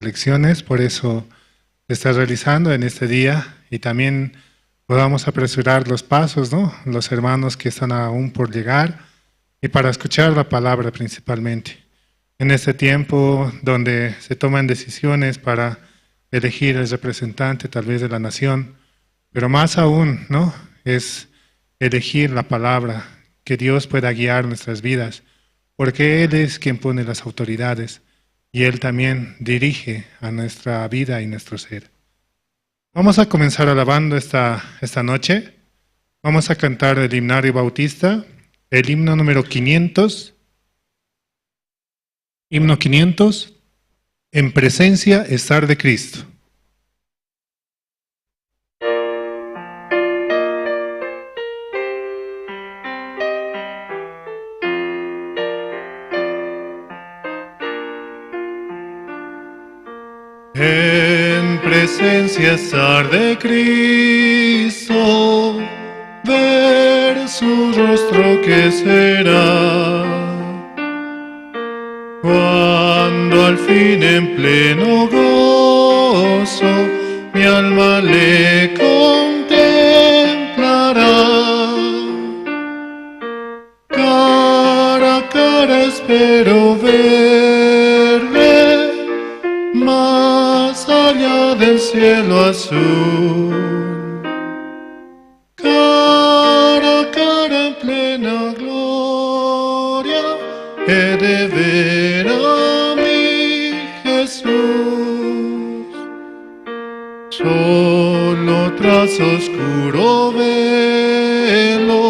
reflexiones, por eso se está realizando en este día y también podamos apresurar los pasos, ¿no? Los hermanos que están aún por llegar y para escuchar la palabra principalmente. En este tiempo donde se toman decisiones para elegir el representante tal vez de la nación, pero más aún, ¿no? Es elegir la palabra, que Dios pueda guiar nuestras vidas, porque Él es quien pone las autoridades y Él también dirige a nuestra vida y nuestro ser. Vamos a comenzar alabando esta noche. Vamos a cantar el himnario bautista, el himno número 500. Himno 500, en presencia estar de Cristo. En presencia estar de Cristo, ver su rostro que será, cuando al fin en pleno gozo mi alma le contemplará. Cara a cara espero verle, más allá del cielo azul. Cara a cara en plena gloria he de ver a mi Jesús. Solo tras oscuro velo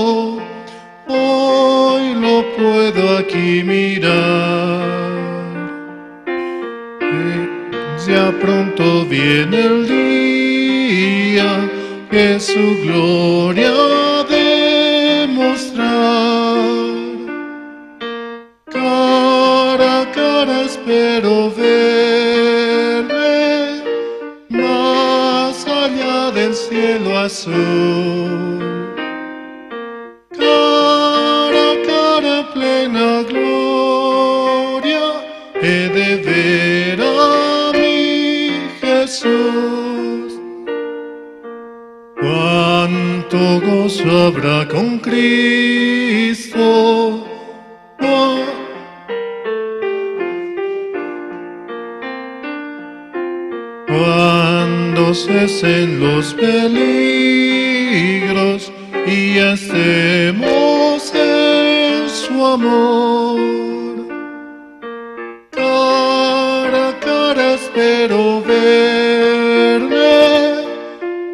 hoy lo puedo aquí mirar. Ya pronto viene el día que su gloria ha de mostrar. Cara a cara espero verle, más allá del cielo azul. Cara a cara en plena gloria he de ver a mi Jesús. Cuánto gozo habrá con Cristo. Cuando cesen los peligros y estemos en su amor. Cara a cara espero verle,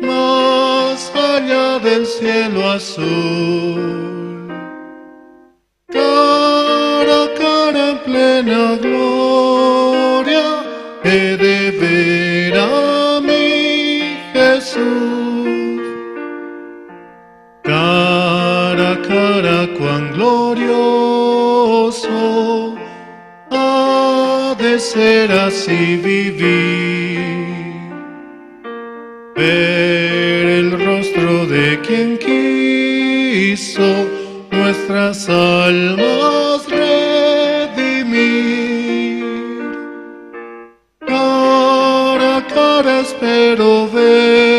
más allá del cielo azul. Cara a cara en plena gloria he de ver a mi Jesús. Cara a cara cuán glorioso ha de ser así vivir, ver el rostro de quien quiso nuestras almas redimir. Cara a cara espero verle,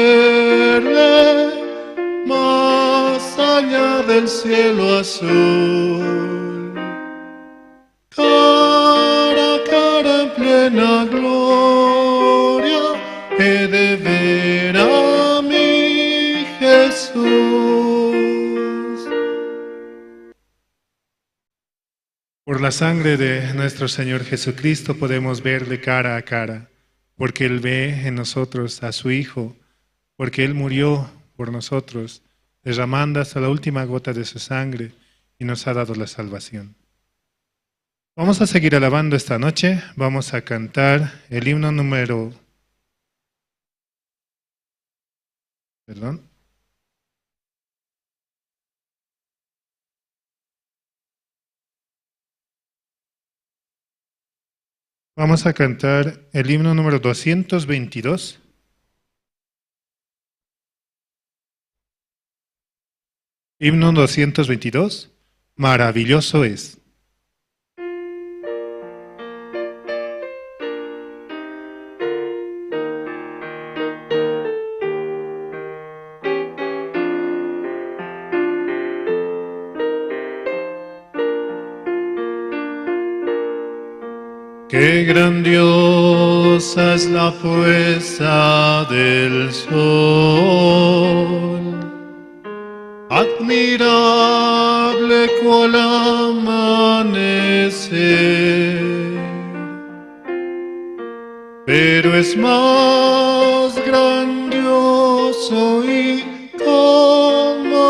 más allá del cielo azul. Cara a cara en plena gloria he de ver a mi Jesús. Por la sangre de nuestro Señor Jesucristo podemos verle cara a cara, porque Él ve en nosotros a su Hijo, porque Él murió por nosotros, derramando hasta la última gota de su sangre y nos ha dado la salvación. Vamos a seguir alabando esta noche, vamos a cantar el himno número... Vamos a cantar el himno número 222. Himno 222. Maravilloso es. Qué grandiosa es la puesta del sol, admirable cual amanecer, pero es más grandioso y conmovedor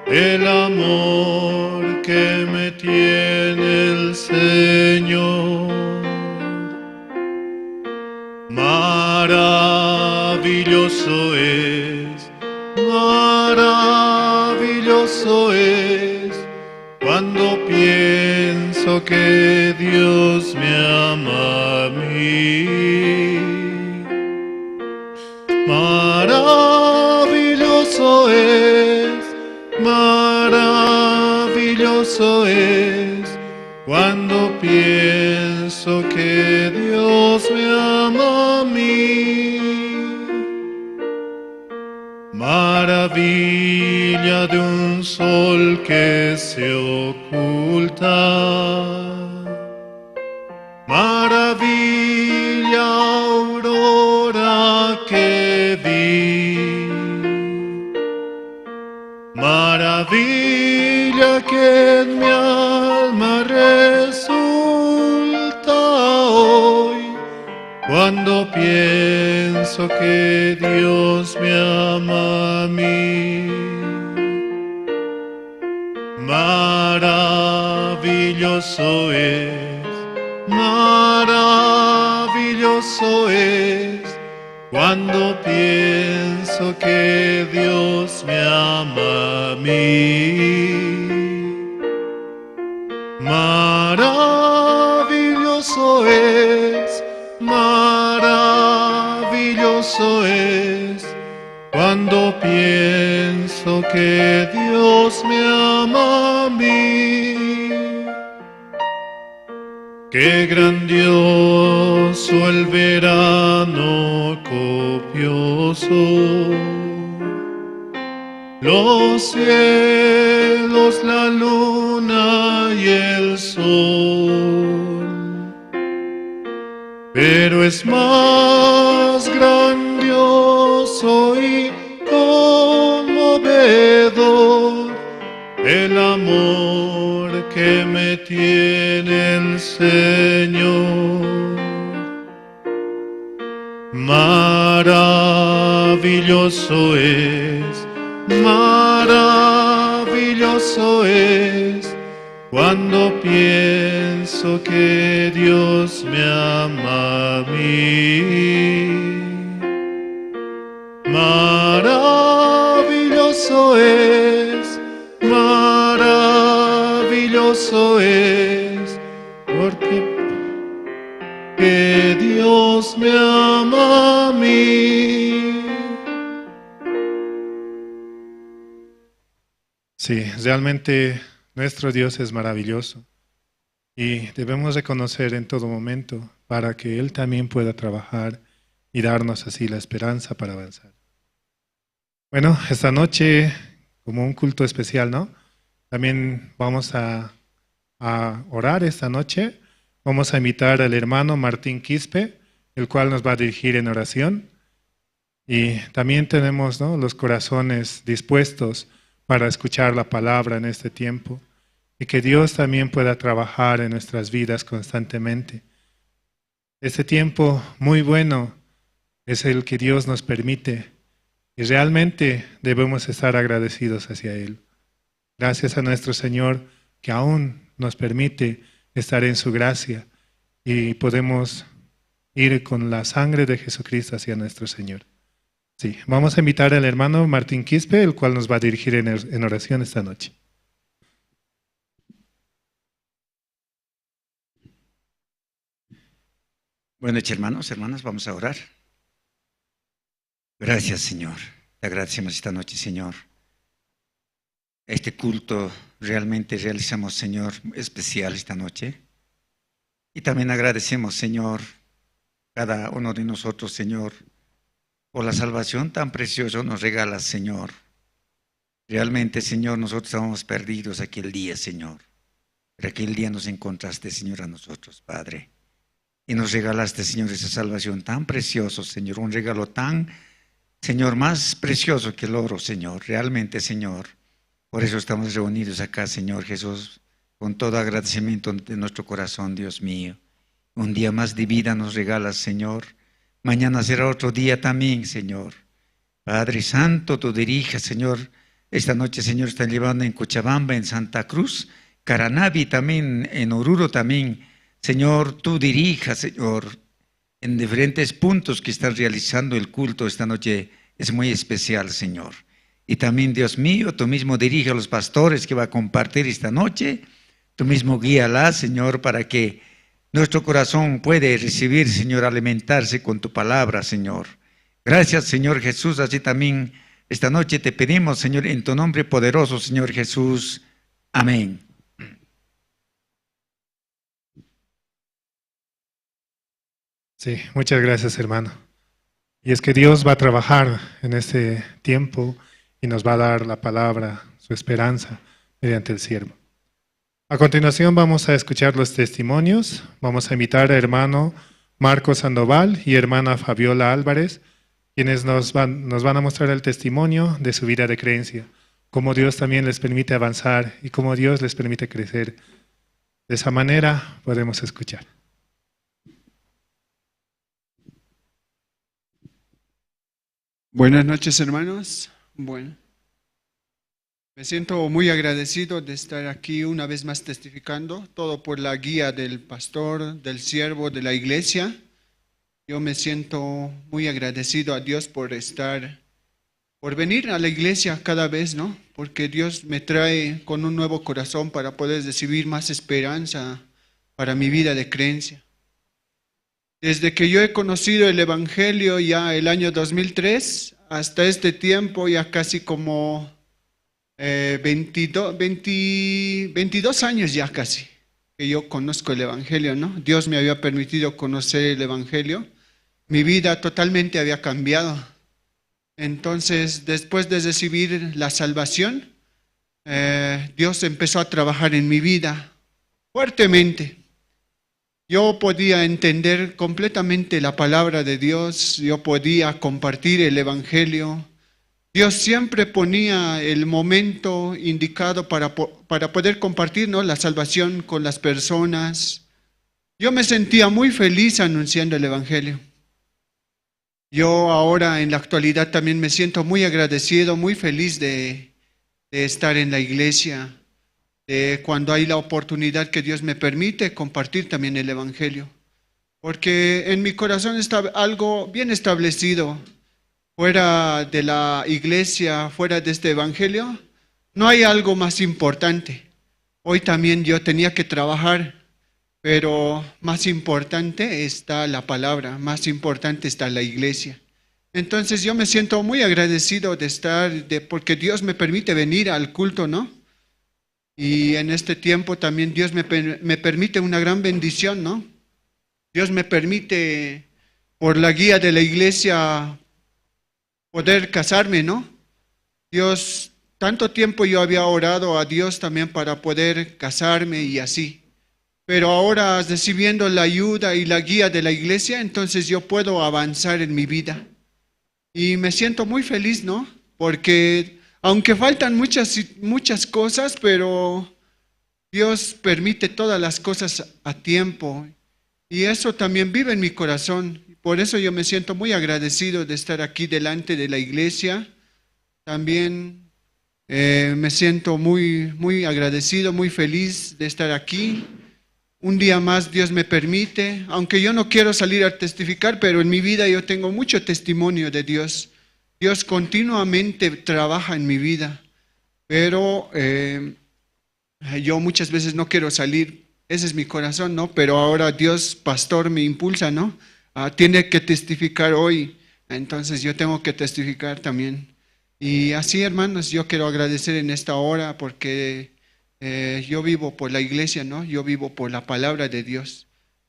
el amor que me tiene el Señor. Maravilloso es cuando pienso que Dios me ama a mí. Maravilloso es cuando pienso que Dios me ama a mí. Maravilla de un sol que se oculta, maravilla aurora que vi, maravilla que en mi alma resulta hoy, cuando pienso que Dios me ama a mí. Maravilloso es cuando pienso que Dios me ama a mí. Maravilloso es cuando pienso que Dios me ama a mí. Qué grandioso el verano copioso, los cielos, la luna y el sol, pero es más grandioso y conmovedor el amor que me tiene el Señor. Maravilloso es cuando pienso que Dios me ama a mí. Maravilloso es, porque que Dios me ama a mí. Sí, realmente nuestro Dios es maravilloso y debemos reconocer en todo momento para que Él también pueda trabajar y darnos así la esperanza para avanzar. Bueno, esta noche, como un culto especial, ¿no? También vamos a orar esta noche. Vamos a invitar al hermano Martín Quispe, el cual nos va a dirigir en oración. Y también tenemos, ¿no?, los corazones dispuestos para escuchar la palabra en este tiempo. Y que Dios también pueda trabajar en nuestras vidas constantemente. Este tiempo muy bueno es el que Dios nos permite. Y realmente debemos estar agradecidos hacia Él. Gracias a nuestro Señor que aún nos permite estar en su gracia y podemos ir con la sangre de Jesucristo hacia nuestro Señor. Sí, vamos a invitar al hermano Martín Quispe, el cual nos va a dirigir en oración esta noche. Buenas noches, hermanos, hermanas, vamos a orar. Gracias, Señor. Te agradecemos esta noche, Señor. Este culto realmente realizamos, Señor, especial esta noche. Y también agradecemos, Señor, cada uno de nosotros, Señor, por la salvación tan preciosa nos regalas, Señor. Realmente, Señor, nosotros estábamos perdidos aquel día, Señor. pero aquel día nos encontraste, Señor, a nosotros, Padre. Y nos regalaste, Señor, esa salvación tan preciosa, Señor, un regalo tan, Señor, más precioso que el oro, Señor, realmente, Señor. Por eso estamos reunidos acá, Señor Jesús, con todo agradecimiento de nuestro corazón, Dios mío. Un día más de vida nos regalas, Señor. Mañana será otro día también, Señor. Padre Santo, tú dirijas, Señor. Esta noche, Señor, están llevando en Cochabamba, en Santa Cruz, Caranavi también, en Oruro también. Señor, tú dirijas, Señor, en diferentes puntos que están realizando el culto esta noche. Es muy especial, Señor. Y también, Dios mío, tú mismo dirige a los pastores que va a compartir esta noche. Tú mismo guíala, Señor, para que nuestro corazón puede recibir, Señor, alimentarse con tu palabra, Señor. Gracias, Señor Jesús. Así también esta noche te pedimos, Señor, en tu nombre poderoso, Señor Jesús. Amén. Sí, muchas gracias, hermano. Y es que Dios va a trabajar en este tiempo y nos va a dar la palabra, su esperanza, mediante el siervo. A continuación vamos a escuchar los testimonios. Vamos a invitar a hermano Marcos Sandoval y hermana Fabiola Álvarez, quienes nos van a mostrar el testimonio de su vida de creencia, cómo Dios también les permite avanzar y cómo Dios les permite crecer. De esa manera podemos escuchar. Buenas noches, hermanos. Bueno, me siento muy agradecido de estar aquí una vez más testificando, todo por la guía del pastor, del siervo, de la iglesia. Yo me siento muy agradecido a Dios por venir a la iglesia cada vez, ¿no? Porque Dios me trae con un nuevo corazón para poder recibir más esperanza para mi vida de creencia. Desde que yo he conocido el Evangelio ya el año 2003, hasta este tiempo ya casi como 22 años ya casi que yo conozco el Evangelio, ¿no? Dios me había permitido conocer el Evangelio. Mi vida totalmente había cambiado. Entonces, después de recibir la salvación, Dios empezó a trabajar en mi vida fuertemente. Yo podía entender completamente la palabra de Dios, yo podía compartir el Evangelio. Dios siempre ponía el momento indicado para poder compartir, ¿no?, la salvación con las personas. Yo me sentía muy feliz anunciando el Evangelio. Yo ahora en la actualidad también me siento muy agradecido, muy feliz de estar en la iglesia, de cuando hay la oportunidad que Dios me permite compartir también el Evangelio. Porque en mi corazón está algo bien establecido. Fuera de la iglesia, fuera de este Evangelio, no hay algo más importante. Hoy también yo tenía que trabajar, pero más importante está la palabra, más importante está la iglesia. Entonces yo me siento muy agradecido de estar, porque Dios me permite venir al culto, ¿no? Y en este tiempo también Dios me permite una gran bendición, ¿no? Dios me permite, por la guía de la iglesia, poder casarme, ¿no? Dios, tanto tiempo yo había orado a Dios también para poder casarme y así. Pero ahora recibiendo la ayuda y la guía de la iglesia, entonces yo puedo avanzar en mi vida. Y me siento muy feliz, ¿no? Porque aunque faltan muchas cosas, pero Dios permite todas las cosas a tiempo. Y eso también vive en mi corazón. Por eso yo me siento muy agradecido de estar aquí delante de la iglesia. También me siento muy agradecido, muy feliz de estar aquí. Un día más Dios me permite, aunque yo no quiero salir a testificar, pero en mi vida yo tengo mucho testimonio de Dios. Dios continuamente trabaja en mi vida, pero yo muchas veces no quiero salir. Ese es mi corazón, ¿no? Pero ahora Dios, pastor, me impulsa, ¿no? Tiene que testificar hoy, entonces yo tengo que testificar también. Y así, hermanos, yo quiero agradecer en esta hora porque yo vivo por la iglesia, ¿no? Yo vivo por la palabra de Dios.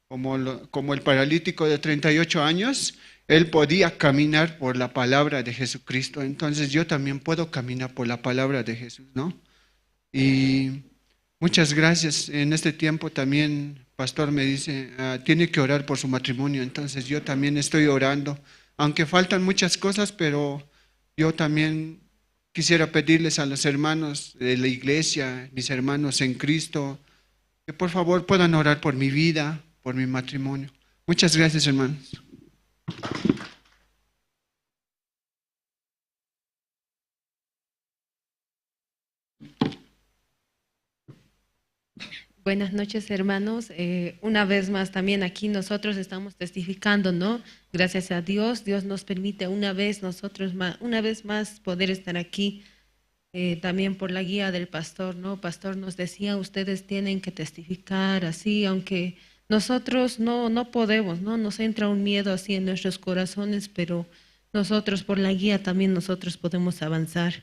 Como el paralítico de 38 años, él podía caminar por la palabra de Jesucristo. Entonces yo también puedo caminar por la palabra de Jesús, ¿no? Y Muchas gracias. En este tiempo también, pastor, me dice, tiene que orar por su matrimonio. Entonces yo también estoy orando, aunque faltan muchas cosas, pero yo también quisiera pedirles a los hermanos de la iglesia, mis hermanos en Cristo, que por favor puedan orar por mi vida, por mi matrimonio. Muchas gracias, hermanos. Buenas noches, hermanos. Una vez más también aquí nosotros estamos testificando, ¿no? Gracias a Dios, Dios nos permite una vez más poder estar aquí, también por la guía del pastor, ¿no? Pastor nos decía, ustedes tienen que testificar así, aunque nosotros no podemos, ¿no? Nos entra un miedo así en nuestros corazones, pero nosotros por la guía también nosotros podemos avanzar.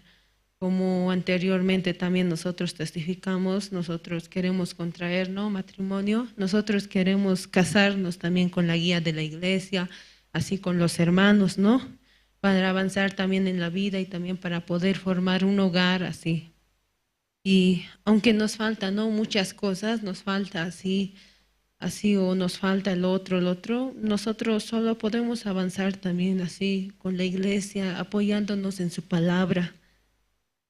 Como anteriormente también nosotros testificamos, nosotros queremos contraer, ¿no?, matrimonio, nosotros queremos casarnos también con la guía de la iglesia, así con los hermanos, ¿no?, para avanzar también en la vida y también para poder formar un hogar así. Y aunque nos falta, ¿no?, muchas cosas, nos falta así o nos falta el otro, nosotros solo podemos avanzar también así con la iglesia, apoyándonos en su palabra.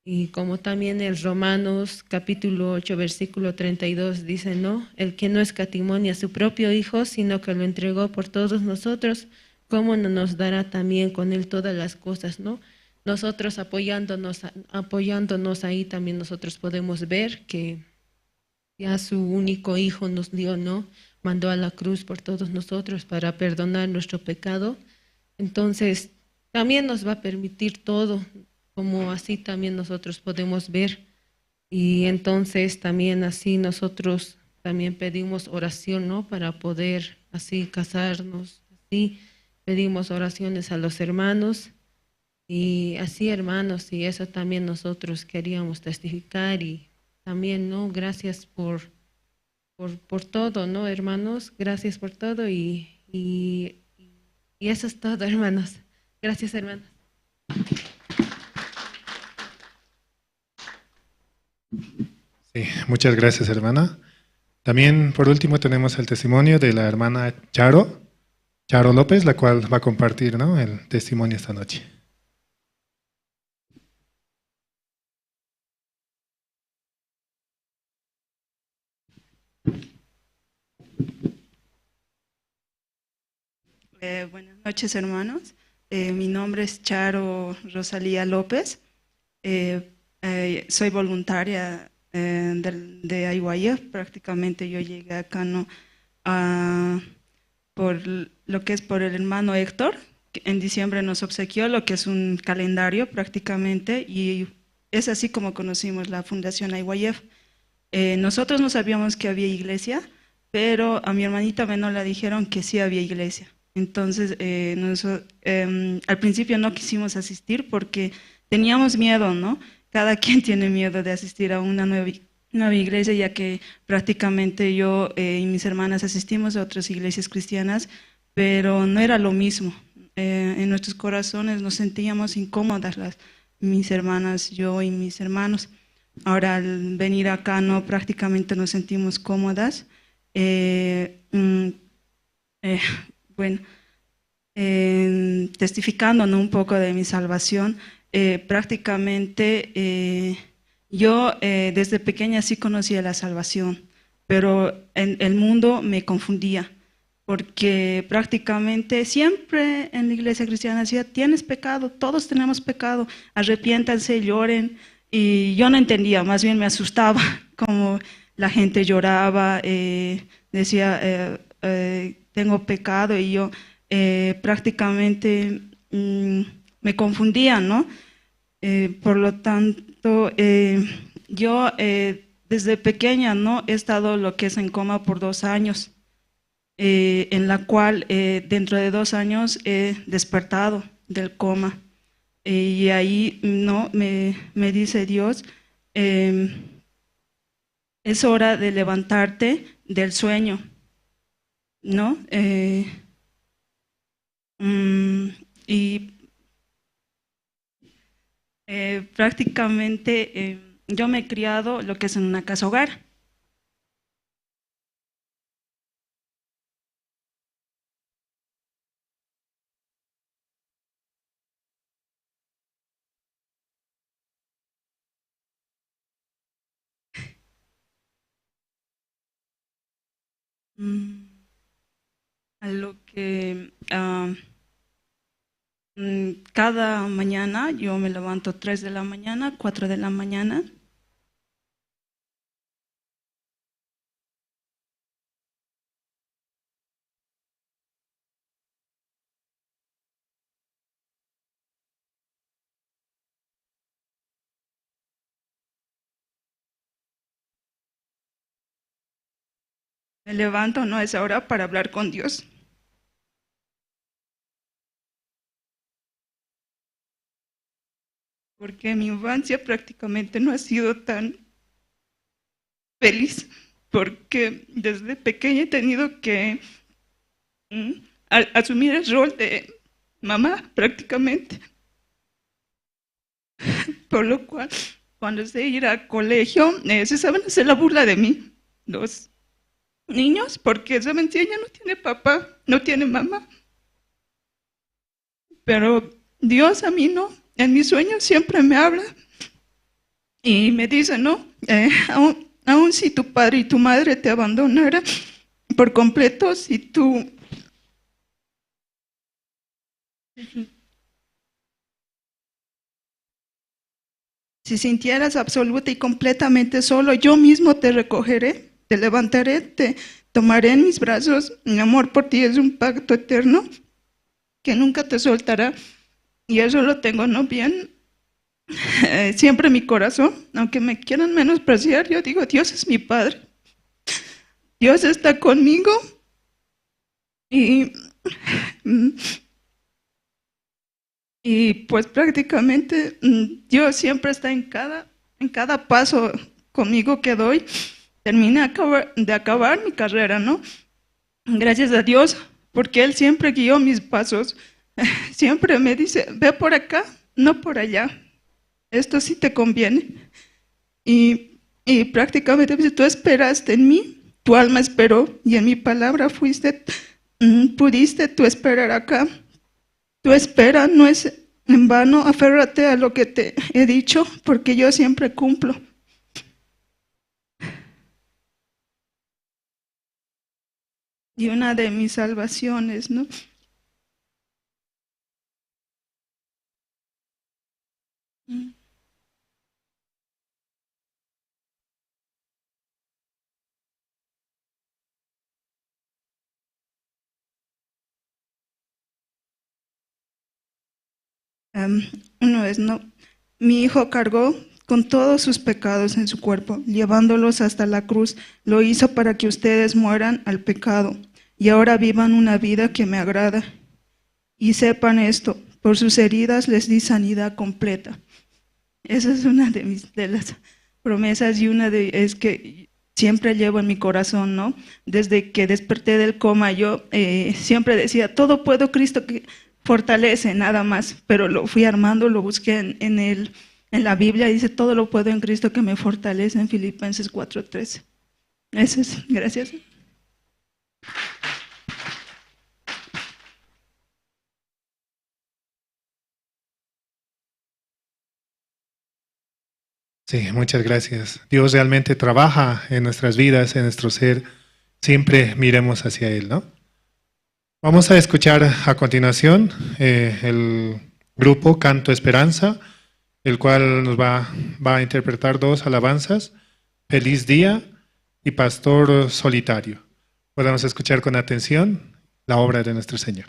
Y como también en Romanos capítulo 8, versículo 32 dice, ¿no? El que no escatimó ni a su propio Hijo, sino que lo entregó por todos nosotros, ¿cómo no nos dará también con él todas las cosas, ¿no? Nosotros apoyándonos ahí también nosotros podemos ver que ya su único Hijo nos dio, ¿no? Mandó a la cruz por todos nosotros para perdonar nuestro pecado. Entonces, también nos va a permitir todo, como así también nosotros podemos ver. Y entonces también así nosotros también pedimos oración, ¿no?, para poder así casarnos, así pedimos oraciones a los hermanos y así, hermanos, y eso también nosotros queríamos testificar. Y también, ¿no?, gracias por todo, ¿no, hermanos? Gracias por todo y eso es todo, hermanos. Gracias, hermanos. Sí, muchas gracias, hermana. También, por último, tenemos el testimonio de la hermana Charo López, la cual va a compartir, ¿no?, el testimonio esta noche. Buenas noches, hermanos. Mi nombre es Charo Rosalía López. Soy voluntaria de IYF. Prácticamente yo llegué acá, ¿no?, por lo que es por el hermano Héctor, que en diciembre nos obsequió lo que es un calendario prácticamente, y es así como conocimos la Fundación IYF. Nosotros no sabíamos que había iglesia, pero a mi hermanita menor le dijeron que sí había iglesia. Entonces, al principio no quisimos asistir porque teníamos miedo, ¿no? Cada quien tiene miedo de asistir a una nueva iglesia, ya que prácticamente yo y mis hermanas asistimos a otras iglesias cristianas, pero no era lo mismo. En nuestros corazones nos sentíamos incómodas, mis hermanas, yo y mis hermanos. Ahora, al venir acá, no, prácticamente nos sentimos cómodas. Bueno, testificando, ¿no?, un poco de mi salvación, prácticamente yo desde pequeña sí conocía la salvación, pero en el mundo me confundía, porque prácticamente siempre en la iglesia cristiana decía, tienes pecado, todos tenemos pecado, arrepiéntanse, lloren, y yo no entendía, más bien me asustaba como la gente lloraba, decía, tengo pecado, y yo prácticamente me confundía, ¿no? Por lo tanto, yo desde pequeña, ¿no?, he estado lo que es en coma por 2 años, en la cual dentro de 2 años he despertado del coma, y ahí, ¿no?, me dice Dios, es hora de levantarte del sueño, ¿no? Y prácticamente yo me he criado lo que es en una casa hogar, Mm, a lo que cada mañana yo me levanto 3 de la mañana, 4 de la mañana. Me levanto, no es hora para hablar con Dios. Porque mi infancia prácticamente no ha sido tan feliz, porque desde pequeña he tenido que mm, asumir el rol de mamá prácticamente, por lo cual cuando sé ir al colegio se saben hacer la burla de mí, los niños, porque saben si ella no tiene papá, no tiene mamá, pero Dios a mí no, en mis sueños siempre me habla y me dice, no, aun si tu padre y tu madre te abandonaran por completo, si sintieras absoluta y completamente solo, yo mismo te recogeré, te levantaré, te tomaré en mis brazos. Mi amor por ti es un pacto eterno que nunca te soltará. Y eso lo tengo no bien siempre en mi corazón. Aunque me quieran menospreciar, yo digo, Dios es mi Padre. Dios está conmigo y, mm, y pues prácticamente Dios siempre está en cada paso conmigo que doy. Terminé de acabar mi carrera, ¿no? Gracias a Dios, porque Él siempre guió mis pasos. Siempre me dice, ve por acá, no por allá. Esto sí te conviene. Y prácticamente dice, tú esperaste en mí, tu alma esperó, y en mi palabra pudiste tú esperar acá. Tu espera no es en vano, aférrate a lo que te he dicho, porque yo siempre cumplo. Y una de mis salvaciones, ¿no? Uno es, no, mi hijo cargó con todos sus pecados en su cuerpo, llevándolos hasta la cruz. Lo hizo para que ustedes mueran al pecado y ahora vivan una vida que me agrada. Y sepan esto, por sus heridas les di sanidad completa. Esa es una de las promesas y es que siempre llevo en mi corazón, ¿no? Desde que desperté del coma, yo siempre decía, todo puedo Cristo que fortalece, nada más, pero lo fui armando, lo busqué en la Biblia, y dice, todo lo puedo en Cristo que me fortalece, en Filipenses 4:13. Eso es, gracias. Sí, muchas gracias. Dios realmente trabaja en nuestras vidas, en nuestro ser. Siempre miremos hacia Él, ¿no? Vamos a escuchar a continuación el grupo Canto Esperanza, el cual va a interpretar dos alabanzas, Feliz Día y Pastor Solitario. Podemos escuchar con atención la obra de nuestro Señor.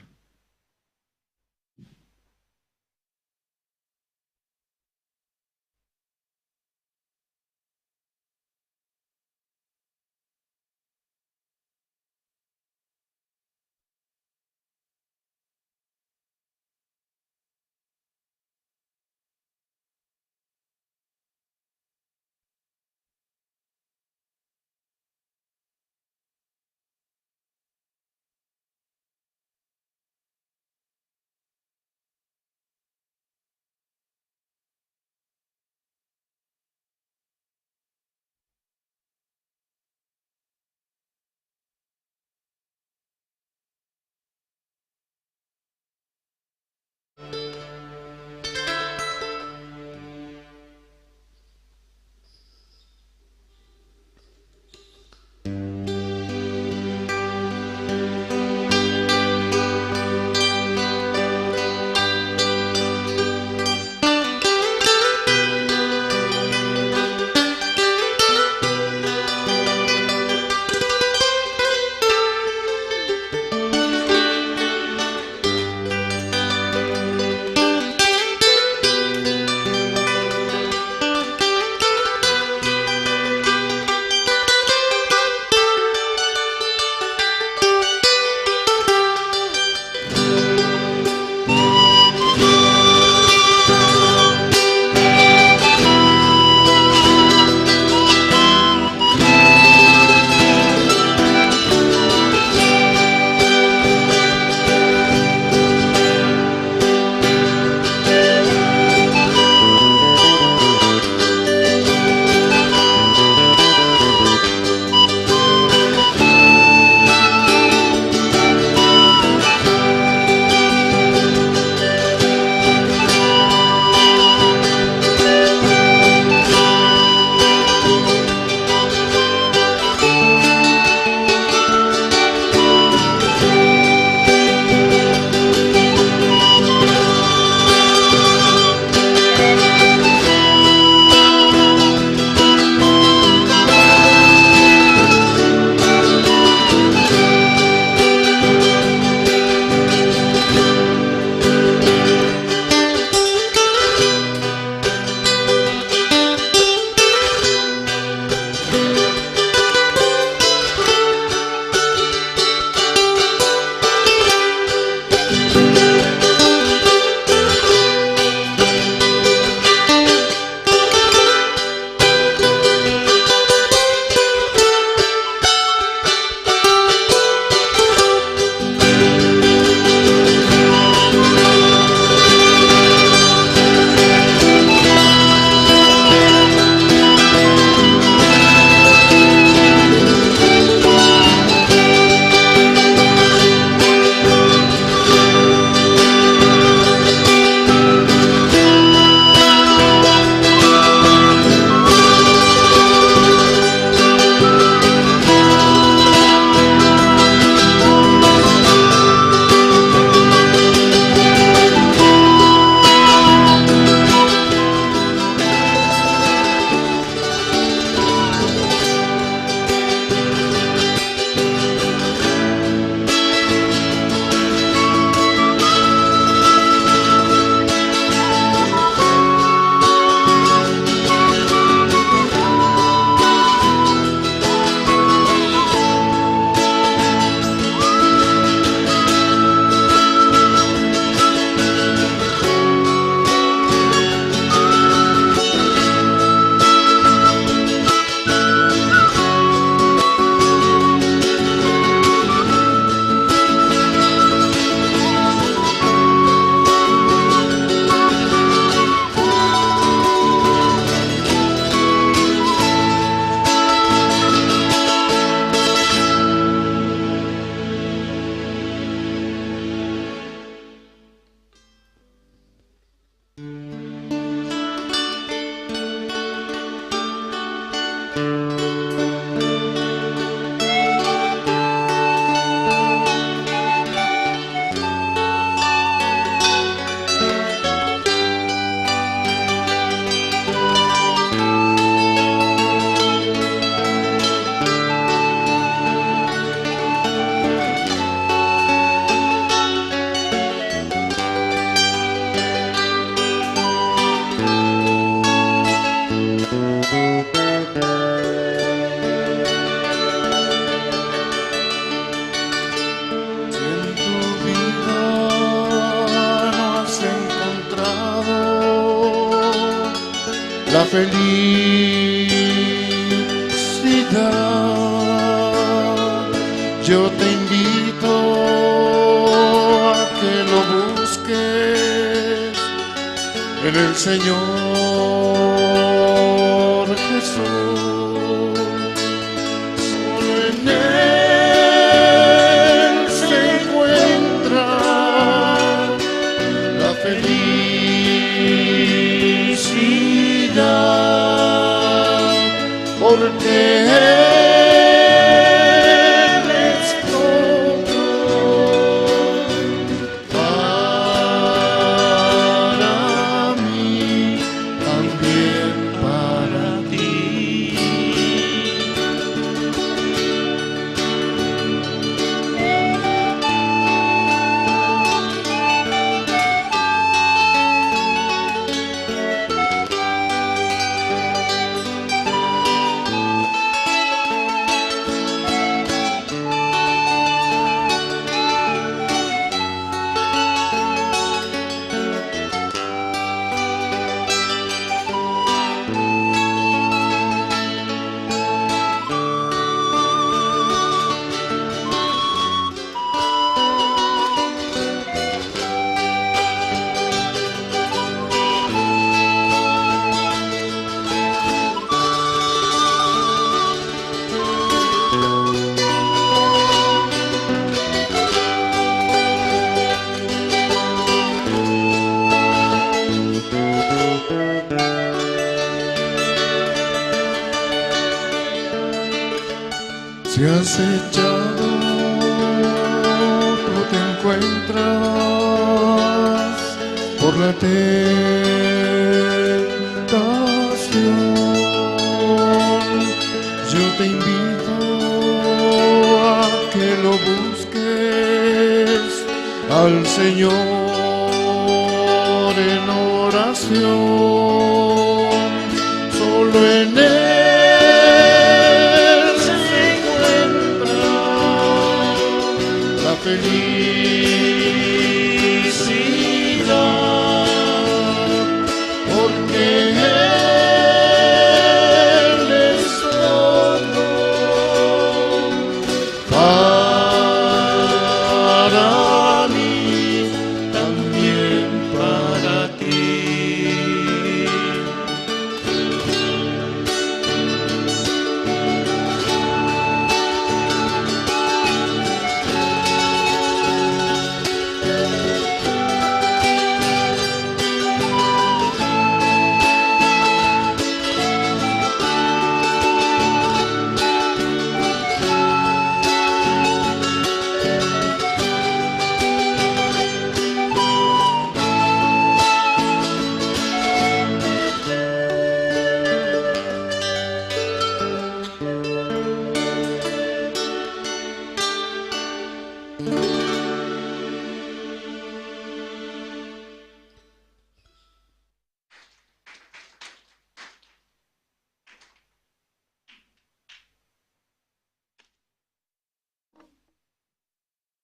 felicidad. Yo te invito a que lo busques en el Señor Jesús. Solo en Él se encuentra la felicidad, porque Él es todo para mí, también para ti. Si has echado, tú te encuentras por la tentación. Yo te invito a que lo busques al Señor en oración. Solo en Él felicidad, porque Él es todo para mí, también para ti.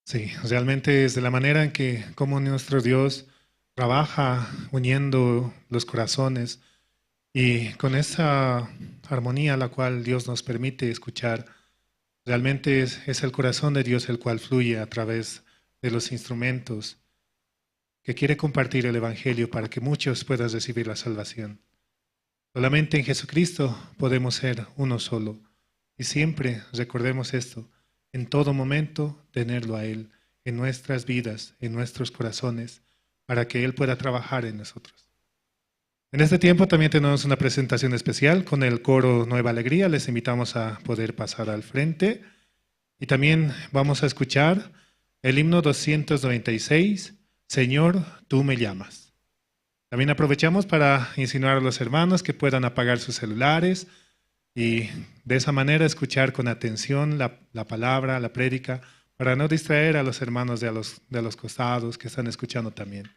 Sí, realmente es de la manera en que como nuestro Dios trabaja uniendo los corazones y con esa armonía la cual Dios nos permite escuchar, realmente es el corazón de Dios el cual fluye a través de los instrumentos que quiere compartir el Evangelio para que muchos puedan recibir la salvación. Solamente en Jesucristo podemos ser uno solo y siempre recordemos esto. En todo momento tenerlo a Él en nuestras vidas, en nuestros corazones, para que Él pueda trabajar en nosotros. En este tiempo también tenemos una presentación especial con el coro Nueva Alegría. Les invitamos a poder pasar al frente. Y también vamos a escuchar el himno 296, Señor, tú me llamas. También aprovechamos para insinuar a los hermanos que puedan apagar sus celulares y de esa manera escuchar con atención la palabra, la prédica, para no distraer a los hermanos de los costados que están escuchando también.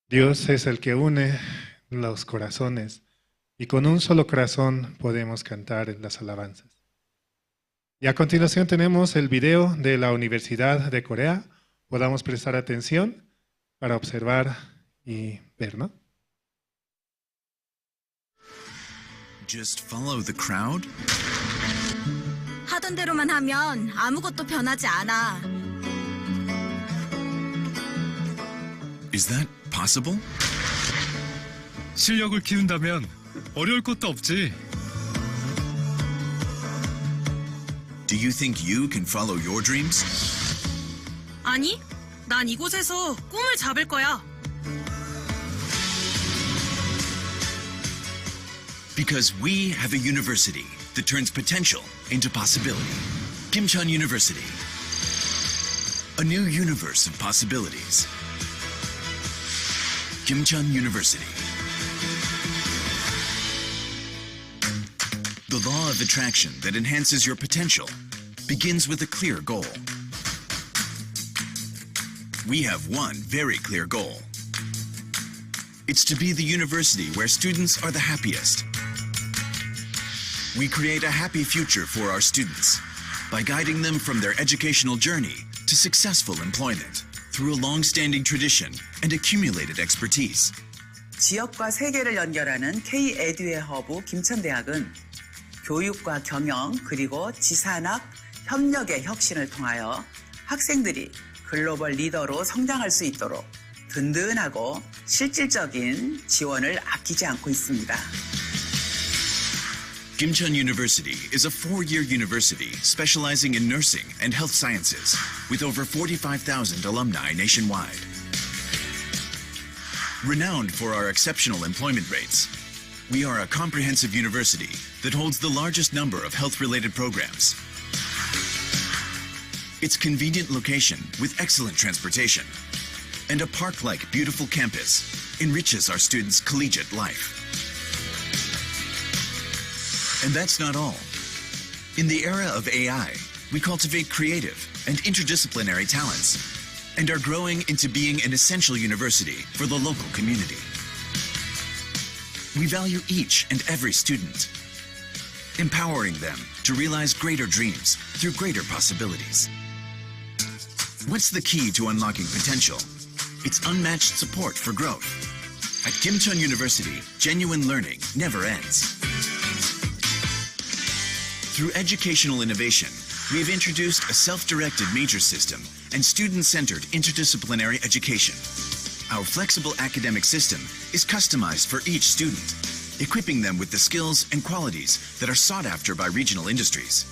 Dios es el que une los corazones y con un solo corazón podemos cantar las alabanzas. Y a continuación tenemos el video de la Universidad de Corea. Podamos prestar atención para observar y ver, ¿no? Just follow the crowd? 하던 대로만 하면 아무것도 변하지 않아. Is that possible? 실력을 키운다면 어려울 것도 없지. Do you think you can follow your dreams? 아니, 난 이곳에서 꿈을 잡을 거야. Because we have a university that turns potential into possibility. Kimcheon University. A new universe of possibilities. Kimcheon University. The law of attraction that enhances your potential begins with a clear goal. We have one very clear goal. It's to be the university where students are the happiest. We create a happy future for our students by guiding them from their educational journey to successful employment through a long-standing tradition and accumulated expertise. 지역과 세계를 연결하는 K-에듀의 허브 김천대학은 교육과 경영 그리고 지산학, 협력의 혁신을 통하여 학생들이 글로벌 리더로 성장할 수 있도록 든든하고 실질적인 지원을 아끼지 않고 있습니다. Kimcheon University is a 4-year university specializing in nursing and health sciences with over 45,000 alumni nationwide. Renowned for our exceptional employment rates, we are a comprehensive university that holds the largest number of health-related programs. Its convenient location with excellent transportation and a park-like beautiful campus enriches our students' collegiate life. And that's not all. In the era of AI, we cultivate creative and interdisciplinary talents and are growing into being an essential university for the local community. We value each and every student, empowering them to realize greater dreams through greater possibilities. What's the key to unlocking potential? It's unmatched support for growth. At Kimcheon University, genuine learning never ends. Through educational innovation, we have introduced a self-directed major system and student-centered interdisciplinary education. Our flexible academic system is customized for each student, equipping them with the skills and qualities that are sought after by regional industries.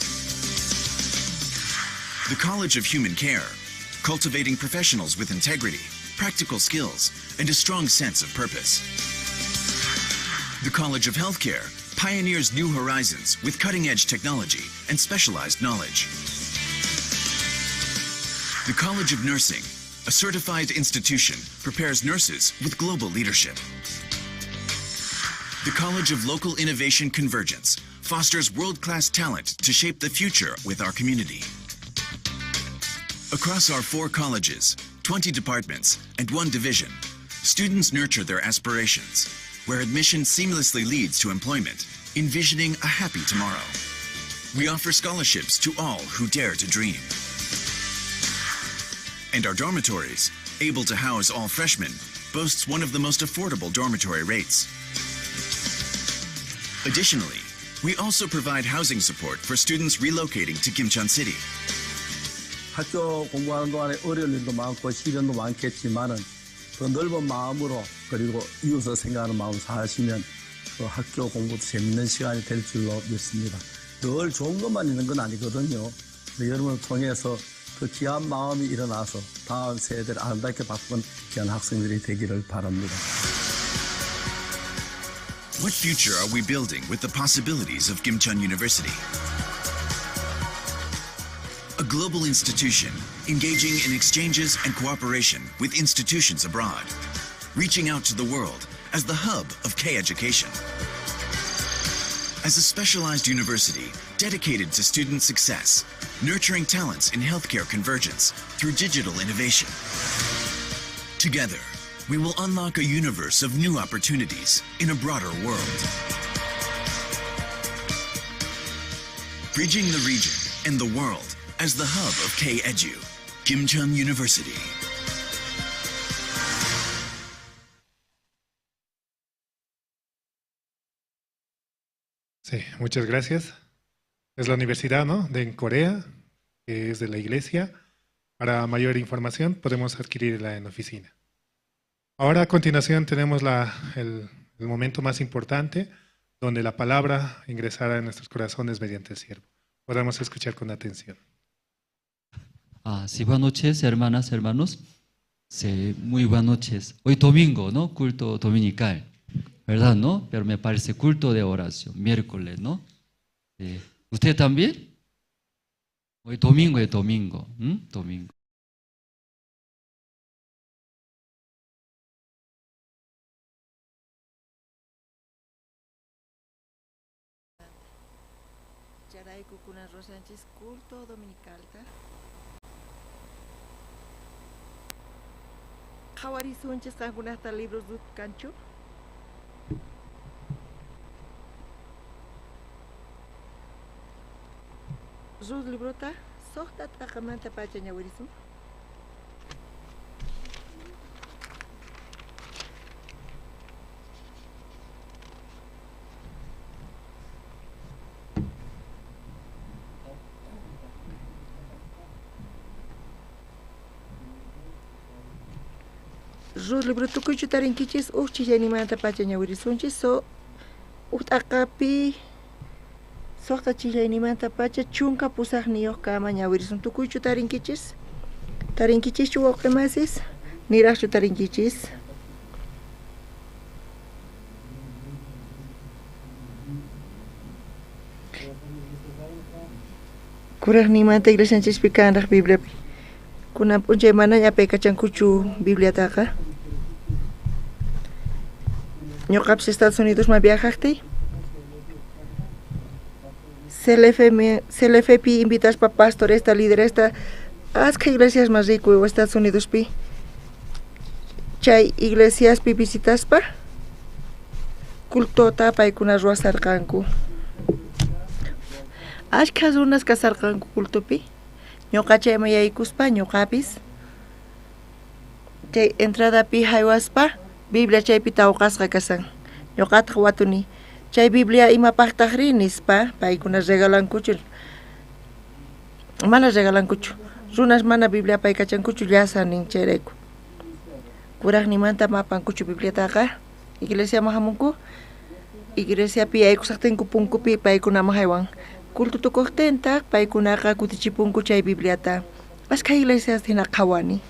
The College of Human Care, cultivating professionals with integrity, practical skills, and a strong sense of purpose. The College of Healthcare pioneers new horizons with cutting-edge technology and specialized knowledge. The College of Nursing, a certified institution, prepares nurses with global leadership. The College of Local Innovation Convergence fosters world-class talent to shape the future with our community. Across our 4 colleges, 20 departments, and 1 division, students nurture their aspirations, where admission seamlessly leads to employment, envisioning a happy tomorrow. We offer scholarships to all who dare to dream. And our dormitories, able to house all freshmen, boasts one of the most affordable dormitory rates. Additionally, we also provide housing support for students relocating to Kimcheon City. 학교 공부하는 동안에 어려운 일도 많고 시련도 많겠지만은 더 넓은 마음으로 그리고 이웃을 생각하는 마음을 사시면 그 학교 공부도 재밌는 시간이 될 줄로 믿습니다. 늘 좋은 것만 있는 건 아니거든요. 여러분을 통해서 그 귀한 마음이 일어나서 다음 세대를 아름답게 바꾼 귀한 학생들이 되기를 바랍니다. What future are we building with the possibilities of Kimcheon University? A global institution engaging in exchanges and cooperation with institutions abroad, reaching out to the world as the hub of K-education. As a specialized university dedicated to student success, nurturing talents in healthcare convergence through digital innovation. Together, we will unlock a universe of new opportunities in a broader world. Bridging the region and the world as the hub of K-Edu, Kimcheon University. Sí, muchas gracias. Es la universidad, ¿no?, de Corea, que es de la iglesia. Para mayor información podemos adquirirla en la oficina. Ahora a continuación tenemos el momento más importante, donde la palabra ingresará en nuestros corazones mediante el siervo. Podemos escuchar con atención. Sí, buenas noches, hermanas, hermanos. Sí, muy buenas noches. Hoy domingo, ¿no? Culto dominical, ¿verdad, no? Pero me parece culto de oración, miércoles, ¿no? ¿Usted también? Hoy domingo es domingo, domingo. Charay Cucuna Rosánchez, culto dominical. Jawari Sánchez, algunas libros de cancho. Sus librota, sohta takamanta pachaña wirisu. Sus libro tukuy chutarin kichis uchi yanimanta pachaña wirisunchis so utakapi sohta chillaynimanta pacha chunka pusaqniyuq kama ñawirisun tukuychu tarinkichis tarinkichis wawqimasis niraqchu tarinkichis kuraqnimanta iglesianchikpi kanraq Bibliapi kunan p'unchay mana ñapay kachankuchu Bibliataqa ñuqapish Estados Unidosman viajaqtay CLFP invitas para pastor esta líder esta que iglesias más rico en Estados Unidos pi chay iglesias pi visitas pa culto tapa y kuna ruasar kanku que unas casar kanku culto pi ñoqa chay mayaykuspa ñoqapis chay entrada pi haywaspa Biblia chay pi tawqasqa kasan ñoqataq watuni chay Biblia imapaqtaq rinispa paykuna regalankuchu mana regalankuchu runas mana Biblia pay kachankuchu llasanin chayrayku kuraqnimanta mapankuchu Bibliataqa iglesia mahamunku iglesia pi aykusaqtinku punkupi paykunama haywan culto tukuqtintaq paykunaqa kutichipunku chay Bibliata ashka iglesias hina qhawani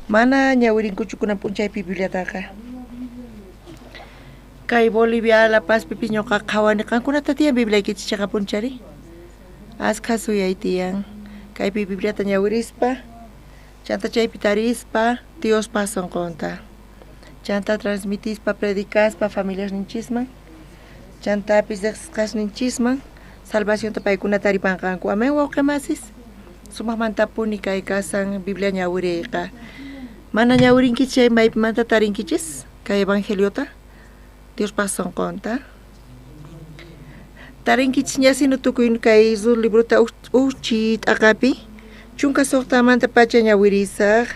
mana ñawirinkuchu kunan p'unchaypi Bibliataqa kay Bolivia La Paz pipis ñoqa qhawani qankunata tiyan Bibliaykichis chaqa punchari ashka suyay tiyan kaypi Bibliata ñawirispa chanta chaypi tarispa Diospa sonqonta chanta transmitispa predicaspa familias ninchisman chantapis qasninchisman salvacionta paykuna taripanqanku amén wawqimasis sumaqmantapuni kay kasan Biblia ñawiriyqa mana ñawirinkichis chay maypimanta tarinkichis kay evangeliota Dios pasó conta. Tarinkichis ñasinu tukuy kay sus librota uchit akapi. Chunka soqtamanta pacha ñawirisaq.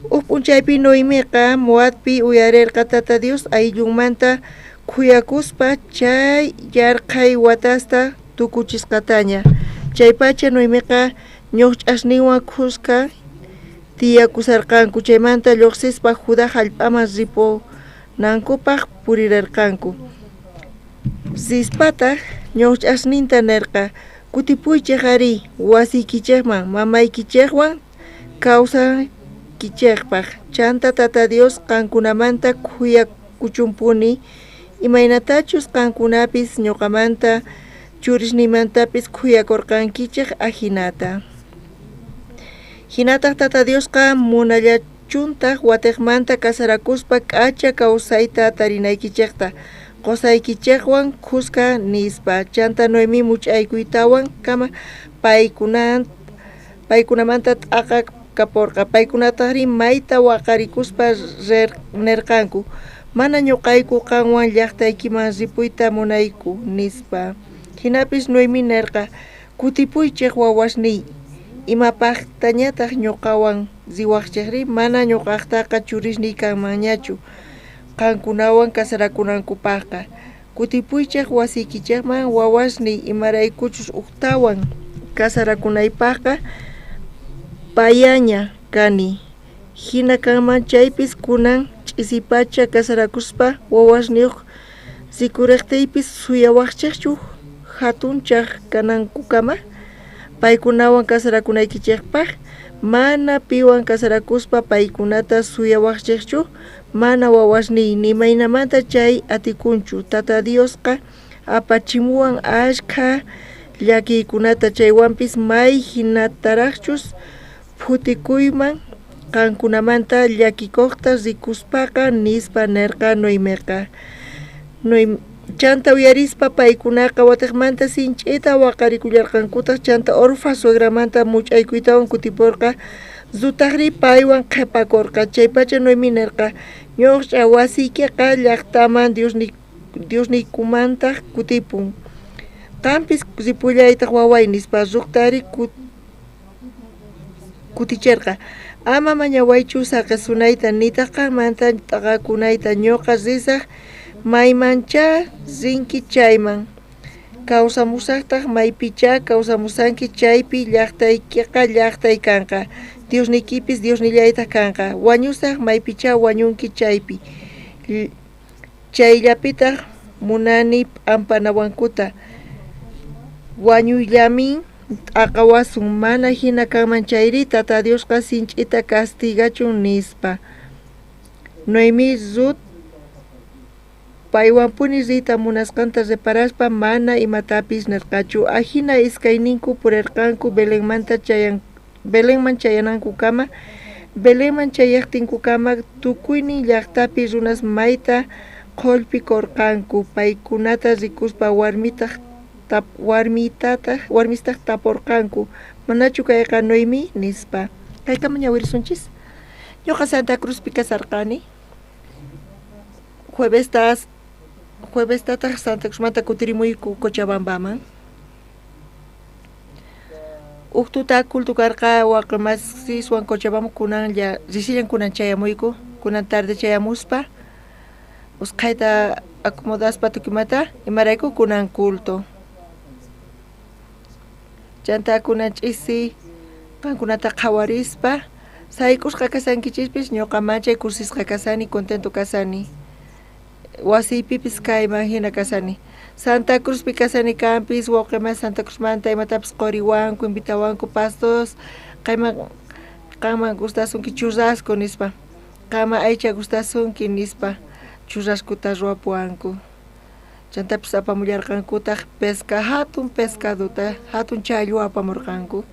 P'unchaypi noymiqa muatpi uyarirqa tata Dios ayllunmanta kuyakuspa chay yarqay watasta tukuchisqataña. Chay pacha noymiqa ñuqch'asninwan khusqa tiyakusarqanku chaymanta lluqsispa Judá hallp'aman ripu nankupaq purirarqanku sispataq ñuqch'asninta nirqa kutipuychik ari wasiykichikman mamaykichikwan kawsaykichikpaq chanta tata Dios qankunamanta kuyakuchunpuni imaynatachus qankunapis ñuqamanta churisniymantapis kuyakurqankichik ahinata hinataq tata Diosqa munallachunta watiqmanta kasarakuspa k'acha kawsayta tarinaykichikta qusaykichikwan khusqa nispa chanta Noemi much'aykuytawan kama paykunamanta t'aqaq kaporqa paykunataqri mayta waqarikuspa nerqanku mana ñuqayku qanwan llaqtaykiman ripuyta munayku nispa. Hinapis Noemi nerqa kutipuychik wawasniy imapaqtañataq ñuqawan riwaqchikri mana ñuqaqtaqa churisniy kanmanñachu qankunawan kasarakunankupaqqa. Kutipuychik wasiykichikman wawasniy imaraykuchus uqtawan kasarakunaypaqqa payaña kani. Hina kanman chaypis kunan ch'isipacha kasarakuspa wawasniyuq sikuriqtiypis suyawaqchikchu hatunchaq kanankukama paykunawan kasarakunaykichikpaq mana piwan kasarakuspa paykunata suyawaqchikchu mana wawasniy nimaynamanta chay atikunchu. Tata Diosqa apachimuwan ashka llakiykunata chaywanpis may hinataraqchus phutikuyman qankunamanta llakikuqta rikuspaqa nispa nerqa Noemiqa. Chanta uyarispa paykunaqa watiqmanta sinch'ita waqarikullarqankutaq chanta Orfa suegramanta much'aykuytawan kutipurqa zutaqri paywan qhipakurqa. Chaypacha Noemi nerqa ñuqch'a wasiykiqa llaqtaman Diosniykumanta kutipun. Qampis ripullaytaq waway nispa ruqtari kutichirqa. Ama mañawaychu saqasunayta nitaq qanmanta t'aqakunayta ñuqa risaq maymancha rinki chayman. Kawsamusaqtaq maypicha kawsamusanki chaypi llaqtaykiqa llaqtay kanqa. Diosniykipis Diosnillaytaq kanqa. Wañusaq maypicha wañunki chaypi. Chayllapitaq munani ampanawankuta. Wañuyllamin t'aqawasun mana hina kanman chayri Tata Diosqa sinch'ita castigachun nispa. Noemi Ruth paywanpuni rita munasqanta reparaspa mana imatapis nerqachu. Ahina iskayninku purirqanku Belenman chayanankukama. Belenman chayaqtinkukama tukuynin llaqtapi runas mayta qullpikurqanku. Paykunata rikuspa warmistaq tapurqanku. Manachu kayqa Noemi nispa. Kaykama ñawirisunchis. Ñuqa Santa Cruzpi kasarqani. Juevestataq Santa Cruzmanta kutirimuyku Cochabambaman. Uktuta kultukarqa waqmasiswan Cochabamba kunan risillan kunan chayamuyku. Kunan tarde chayamuspa. Usqayta acomodaspa tukimata imarayku kunan kulto. Chanta kunan ch'isi qankunata qhawarispa saykusqa kasankichispis ñuqa manchay kursisqa kasani contento kasani. Wasiypipis kayman hina kasani. Santa Cruzpi kasani kampis wawqima Santa Cruzmanta imatapis qoriwanku invitawanku pastos qanman gustasunki churrasco nispa. Qanman aycha gustasunki nispa churrascuta ruwapuwanku. Chantapis apamullarqankutaq hatun pescaduta hatun challwa apamurqanku.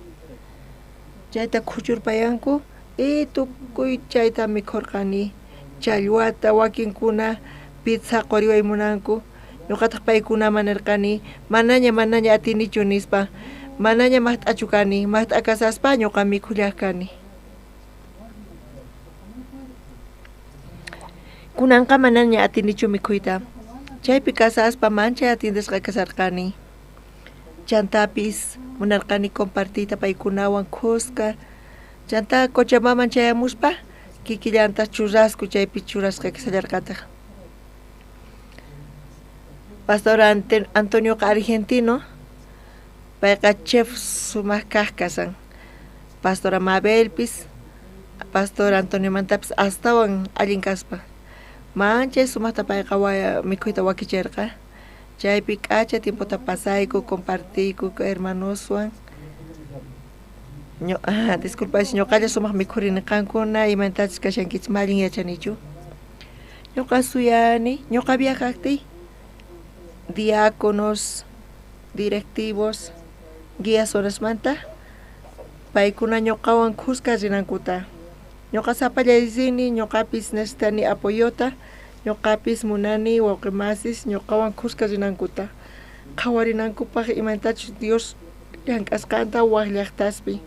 Chayta khuchurpayanku y tukuy chayta mikhurqani. Challwata wakinkuna pizza qoriway munanku. Ñuqataq paykunaman nirqani manaña atinichu nispa. Manaña maht'achu kani. Maht'akasaspa ñuqa mikhullaq kani. Kunanqa manaña atinichu mikhuyta. Chaypi kasaspa manchay atindisqa kasarqani. Chantapis munarqani compartita paykunawan khusqa. Chanta Cochabambaman chayamuspa kikillanta churrasco chaypi churrasqa kasallarqataq. Pastor Antonio Argentino payqa chef sumaq kaq kasan. Pastora Mabelpis Pastor Antonio mantapis astawan allin kaspa. Manchay sumaqta payqa mikhuyta wakichirqa. Chaypi k'acha tiemputa pasayku compartiyku hermanoswan. Disculpa, ñuqalla sumaq mikhuriniqankuna imantatis kashankichis mallin yachanichu. Ñuqa suyani, ñuqa viajaqtiy diáconos, directivos, guías horasmanta paykuna ñuqawan khusqa rinankuta. Ñuqa sapallayrini, ñuqapis necesitani apoyota, ñuqapis munani wawqimasis ñuqawan khusqa rinankuta. Qhawarinankupaq imantachus Dios llank'asqanta waq llaqtaspi.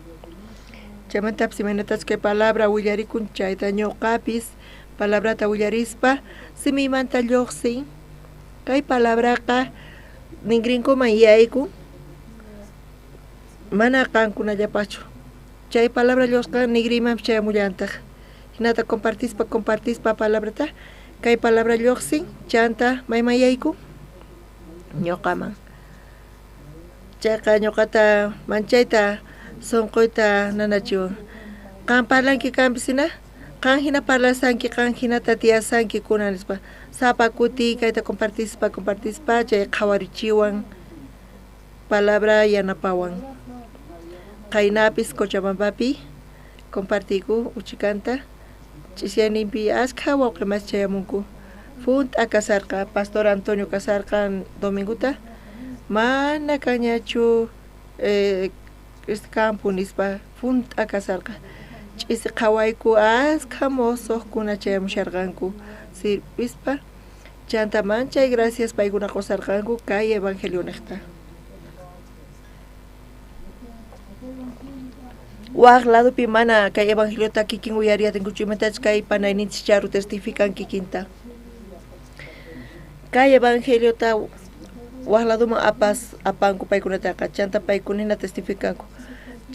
Chamantapas imaynatas kay palabra willarikun chayta ñuqapis palabrata willarispa simimanta lluqsin kay palabraqa ninrinkuman yaykun mana qankunallapachu chay palabra lluqsqa nigriman chayamullantaq hinata compartispa palabrata kay palabra lluqsin chanta mayman yaykun ñuqaman chayqa ñuqata manchayta sunquyta nanachiwan qan parlanki kanpisina qan hina parlasanki qan hinata tiyasanki kunan nispa sapa kuti kayta compartispa chay qhawarichiwan palabra yanapawan qaynapis Cochabambapi compartiku uchikanta ch'isyaninpi ashkha wawqimas chayamunku Funt'a kasarqa Pastor Antonio kasarqa dominguta mana kañachu campo nispa Funt'a kasarqa ch'isi qhawayku ashkha mosoqkuna chayamusharqanku sirvispa chanta manchay gracias paykuna qusarqanku kay evangelio niqta waq ladopi mana kay evangeliota kikin uyariyatinkuchu imatachus kay panayninchis charu testifican kikinta kay evangeliota waq ladoman apanku paykunataqa chanta paykuna hina testificanku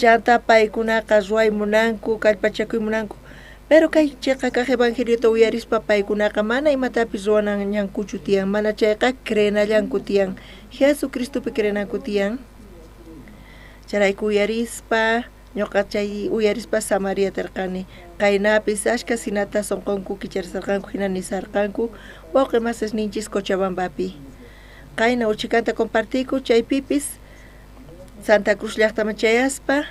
chanta paykunaqa ruwaymunanku kallpachakuymunanku pero kay chayqa kaq evangeliota uyarispa paykunaqa mana imatapis ruwanallankuchu tiyan mana chayqa creenallanku tiyan Jesucristopi creenanku tiyan charayku uyarispa ñuqa chay uyarispa Samaria tarqani qaynapis ashka sinata sunqunku kicharisarqanku hina nisarqanku wawqimasas ninchis Cochabambapi qayna uchikanta compartiku chaypipis Santa Cruz llaqtaman chayaspa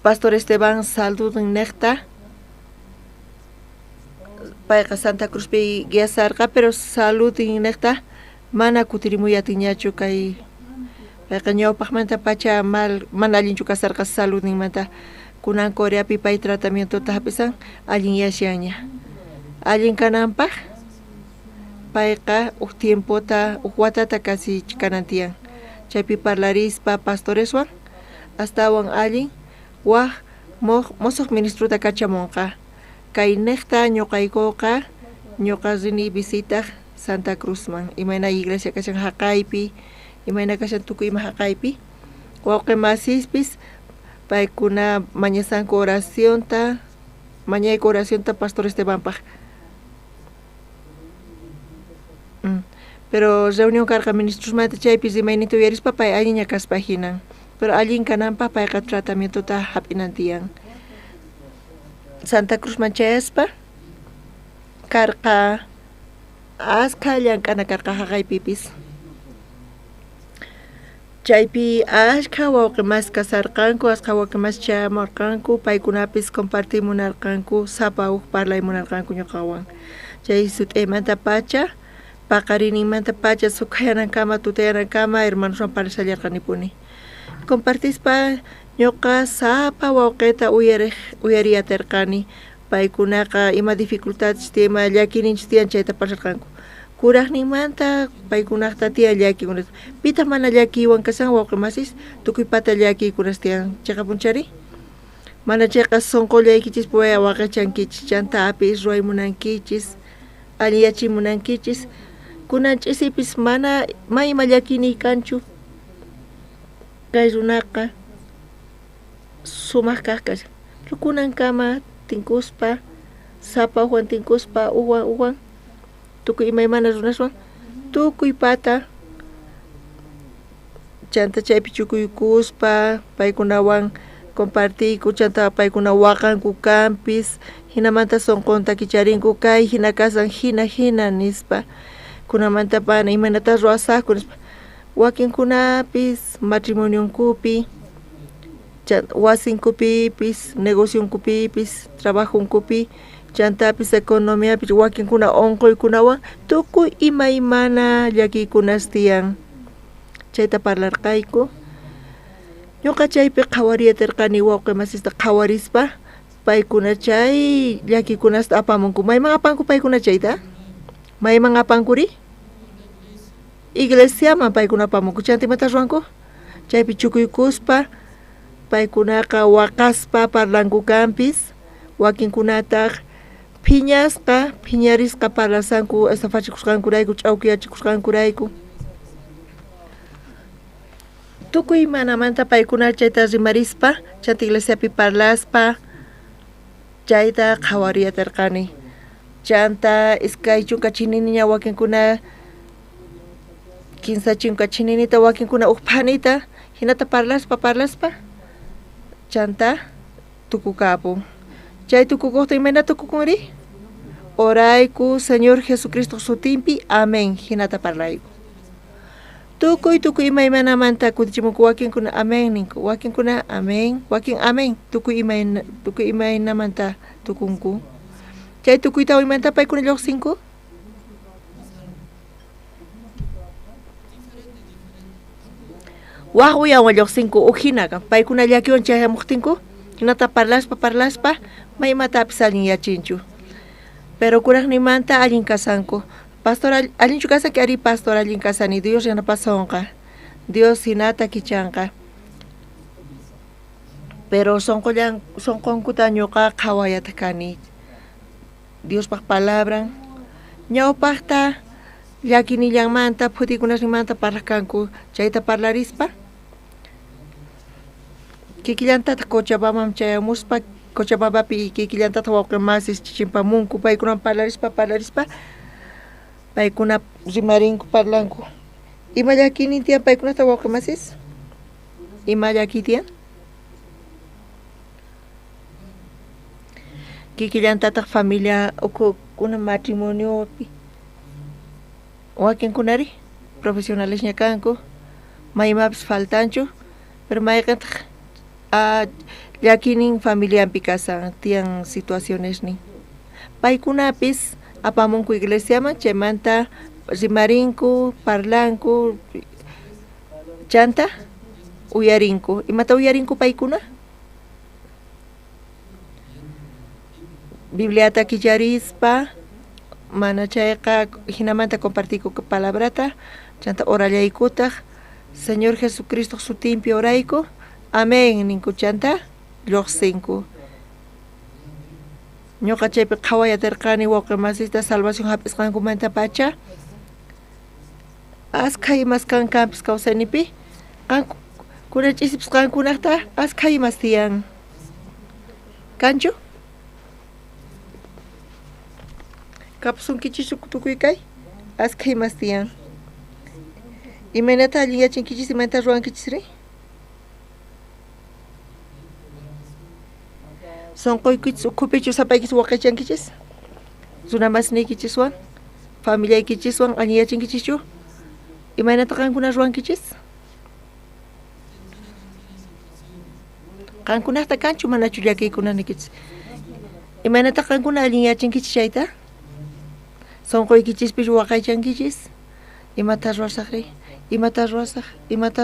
Pastor Esteban Saldudin niqta payqa Santa Cruzpi guiasarqa pero Saludin niqta mana kutirimuyatinñachu kay payqa ñawpaqmanta pacha mana allinchu kasarqa Saludinmanta kunan Coreapi pay tratamientota hapisan allin yashanña allin kananpaq payqa tiempota watata kasi kanantiyan chaypi parlarispa pastoreswan astawan allin waq mosoq ministruta kachamunqa kay niqta ñuqaykuqa ñuqa rini visitaq Santa Cruzman imayna iglesia kashan haqaypi imayna kashan tukuy ima haqaypi wawqimasispis paykuna mañasanku oracionta mañayku oracionta Pastor Estebanpaq pero reunión karqa ministrosmanta chaypis imaynita uyarispa pay alliña kaspa hinan pero allin kananpaq payqa tratamientota hap'inantiyan Santa Cruzman chayaspa karqa ashkha llank'ana karqa haqaypipis chaypi ashkha wawqimas kasarqanku ashkha wawqimas chamurqanku paykunapis compartimunarqanku sapa huk parlaymunarqanku ñuqawan chay sut'aymanta pacha paqarininmanta pacha suqayanankama tutayanankama hermanoswan parlayallarqanipuni compartispa ñuqa sapa wawqita uyariyatirqani paykunaqa ima dificultades ima llakininchis tiyan chayta parlarqanku kuraqninmanta paykunaqta tiyan llakikunas pita mana llakiwan kasan wawqimasis tukuy pata llakikunas tiyan chayqa punchari mana chayqa sunqullaykichis puya waqachankichis chantapis ruwaymunankichis alliyachimunankichis kunan ch'isipis mana ima llakini kanchu kay runaqa sumaq kaq kashan rukunankama tinkuspa sapa uwan tinkuspa uwan tukuy imaymana runaswan tukuy pata chanta chaypi chukuykuspa paykunawan compartiyku chanta paykuna waqanku kanpis hinamanta sunqunta kicharinku kay hina kasan hina nispa kunamanta pana imanata ruwasaqku nispa wakinkunapis matrimonionkupi wasinkupipis negociunkupipis trabajunkupi chantapis economiapis wakinkuna onquykunawan tukuy imaymana llakikunas tiyan chayta parlarqayku ñuqa chaypi qhawariyatirqani wawqimasista qhawarispa paykuna chay llakikunasta apamunku mayman apanku paykuna chayta mayman apankuri iglesiaman paykuna apamunku chantimanta ruwanku chaypi chukuykuspa paykunaqa waqaspa parlankukampis wakinkunataq phiñasqa phiñarisqa parlasanku estafachikusqankurayku ch'awkiyachikusqankurayku tukuy imanamanta paykuna chayta rimarispa chanta iglesiapi parlaspa chayta qhawariyatarqani chanta iskay chunka chininiña wakinkuna kinsa chunka chininita wakinkuna uqphanita hinata parlaspa chanta tukukapun chay tukukuqta imaynata tukukunri orayku Señor Jesucristo sutinpi amén hinata parlayku tukuy imaymanamanta kutichimunku wakinkuna amén ninku wakinkuna amén wakin amén tukuy imaynamanta tukunku chay tukuyta imaynata paykuna lluqsinku waqwiyawan lluqsinku uqhinaqa paykuna llakiwan chayamuqtinku hinata parlaspa maymatapis allin yachinchu pero kuraqnimanta allin kasanku pastor allinchu kasanki ari pastor allin kasani Dios yanapasonqa Dios hinata kichanqa pero sonqonkuta ñuqa qhawayata kani Diospaq palabran ñawpaqta llakinillanmanta phutikунasnimanta parlakanku chayta parlarispa kikillantata Cochabamam chayamuspa Cochabambapi kikillantata wawqimasis chichimpamunku paykunaman parlarispa paykuna rimarinku parlanku ima llakinin tiyan paykunata wawqimasis ima llaki tiyan kikillantataq familia ukukuna matrimoniopi wakinkunari profesionales ña kanku maymapis faltanchu pero mayqantaq llakinin familiampi kasan tiyan situacionesnin paykunapis apamunku iglesiaman chaymanta rimarinku parlanku chanta uyarinku imata uyarinku paykuna Bibliata killarispa mana chayqa hinamanta compartiku palabrata chanta orallaykutaq Señor Jesucristo sutinpi orayku amén ninku chanta lluqsinku ñuqa chaypi qhawayatarqani wawqimasista salvación hap'isqankumanta pacha askha imas kankanpis kawsaynipi kuna ch'isipis qankunaqta askha imas tiyan kanchu kapusunkichis tukuykay askha imas tiyan imaynata allin yachinkichis imaynata ruwankichisri sonqoykichis ukhupichus sapaykichis waqaychankichis runamasniykichiswan familiaykichiswan allin yachinkichischu imaynata qankuna ruwankichis qankunaqta kanchu manachu llakiykunanikichis imaynata qankuna allin yachinkichis chayta sonqoykichispi waqaychankichis imata ruwasaqri imata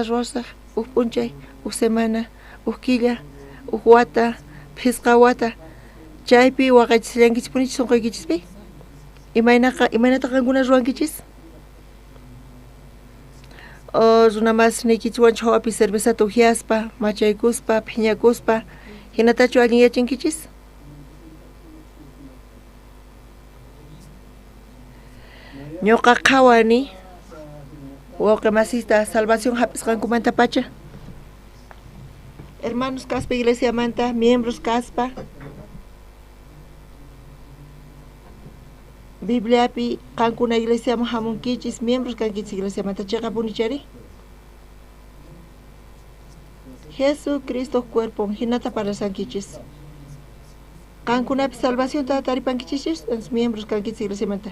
ruwasaq uq p'unchay uq semana uq killa uq wata phisqa wata chaypi waqaychisllankichis sonqoykichispi imaynata qankuna ruwankichis runamasniykichwan chhawapi cervezata upyaspa machaykuspa phiñakuspa hinatachu allin yachinkichis ñuqa qhawani wawqimasista salvación hap'isqankumanta pacha hermanos kaspa iglesiamanta miembros kaspa Bibliapi qankuna iglesiaman hamunkichis miembros kankichis iglesiamanta chayqa punichari Jesucristo cuerpo hinata parlasankichis qankunapi salvacionta taripankichis miembros kankichis iglesiamanta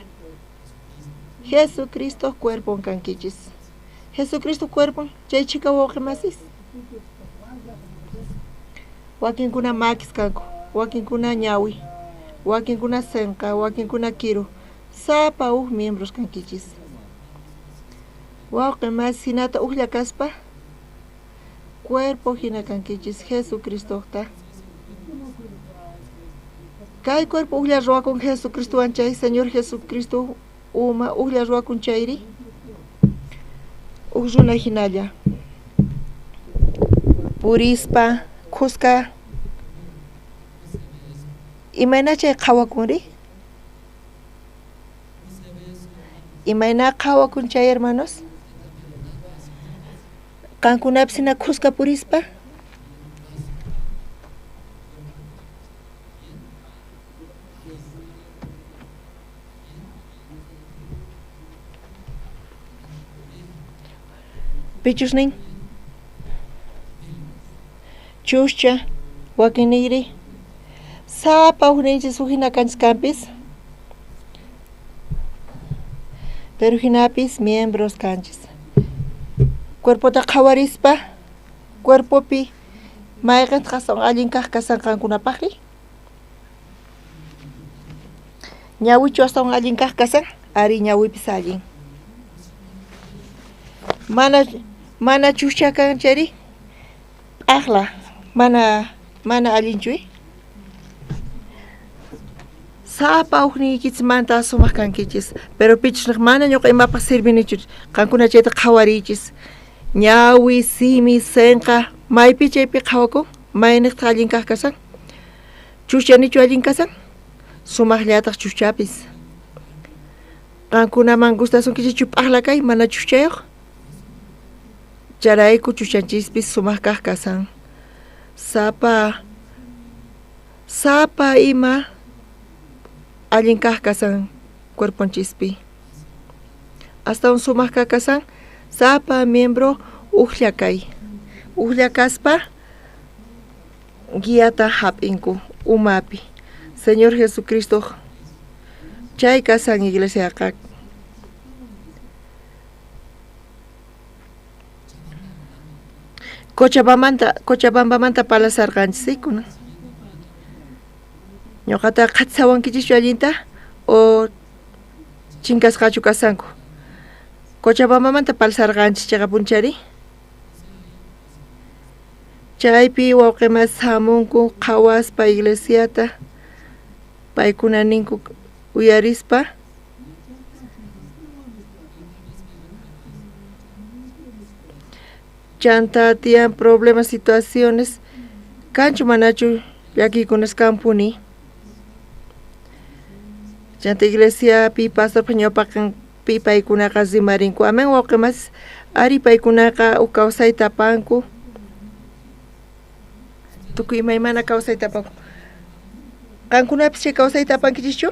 Jesucristo cuerpo kankichis Jesucristo cuerpo chay chika wawqimasis wakinkuna makis kanku wakinkuna ñawi wakinkuna senqa wakinkuna kiru sapa miembros kankichis wawqimasis hinata uqlla kaspa cuerpo hina kankichis Jesucristoqta kay cuerpo uqlla ruwakun Jesucristo anchay Señor Jesucristo uma uqlla ruwakun chayri uq runa hinalla purispa kuska imayna chay qhawakunri imayna qhawakun chay hermanos kankunapis hina kuska purispa pichusnin chuscha wakiniri sapa uhninchis uhina kanchis kampis pero hinapis miembros kanchis cuerpota qhawarispa cuerpopi mayqin qasan allin kaq kasanqankunapaqri ñawichu astawan allin kaq kasan ari ñawipis allin mana chuscha kanchari p'aqla mana allinchuy sapa uhniykichismanta asumaq kankichis pero pichusnaq mana ñuqa imapas sirvinichu qankuna chayta qhawarichis ñawi simi senqa maypi chaypi qhawakun mayniqta allin kaq kasan chushchanichu allin kasan sumaqllataq chushchapis qankunaman gustasunkichu p'aqla kay mana chushchayuq charayku chushchanchispis sumaq kaq kasan sapa ima allin kaq kasan cuerponchispi hasta un sumaq kaq kasan sapa miembro uqlla kay uqlla kaspa guiata hap'inku umapi Señor Jesucristo chay kasan iglesiaqa Cochabambamanta palasarqanchikuna ñuqata qhatisawankichischu allinta o chinkasqachu kasanku Cochabambamanta palasarqanchis chayqa punchari chaypi wawqimas hamunku qhawaspa iglesiata paykuna ninku uyarispa chanta tiyan problemas situaciones kanchu manachu llakikunas kampuni chanta iglesia pi pastor ñawpaqan pi paykunaqa rimarinku amen wawqimas ari paykunaqa kawsayta apanku tukuy imaymana kawsayta apanku qankunapis chay kawsayta apankichischu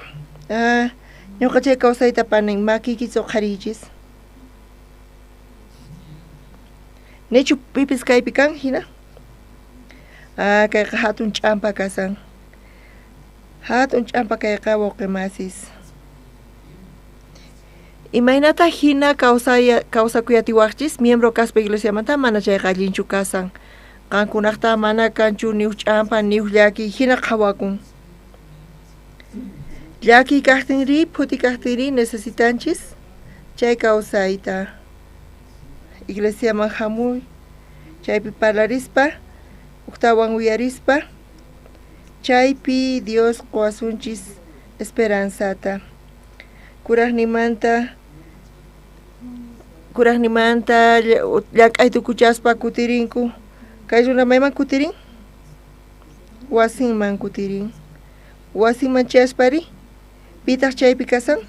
ñuqa chay kawsayta apanin makiykis qharichis Nechu pipis kaypi kan hina kayqa hatun ch'ampa kasan hatun ch'ampa kayqa wawqimasis imaynata hina kawsakuyatiwaqchis miembro kaspa iglesiamanta mana chayqa allinchu kasan qankunaqta mana kanchu niuq ch'ampa niuq llaki hina qhawakun llaki kaqtinri phuti kaqtinri necesitanchis chay kawsayta iglesia hamuy chaypi parlarispa uktawan uyarispa chaypi Dios quwasunchis esperanzata kuraqnimanta llak'ayta kuchaspa kutirinku kay runa mayman kutirin wasinman kutirin wasinman chaspari pitaq chaypi kasan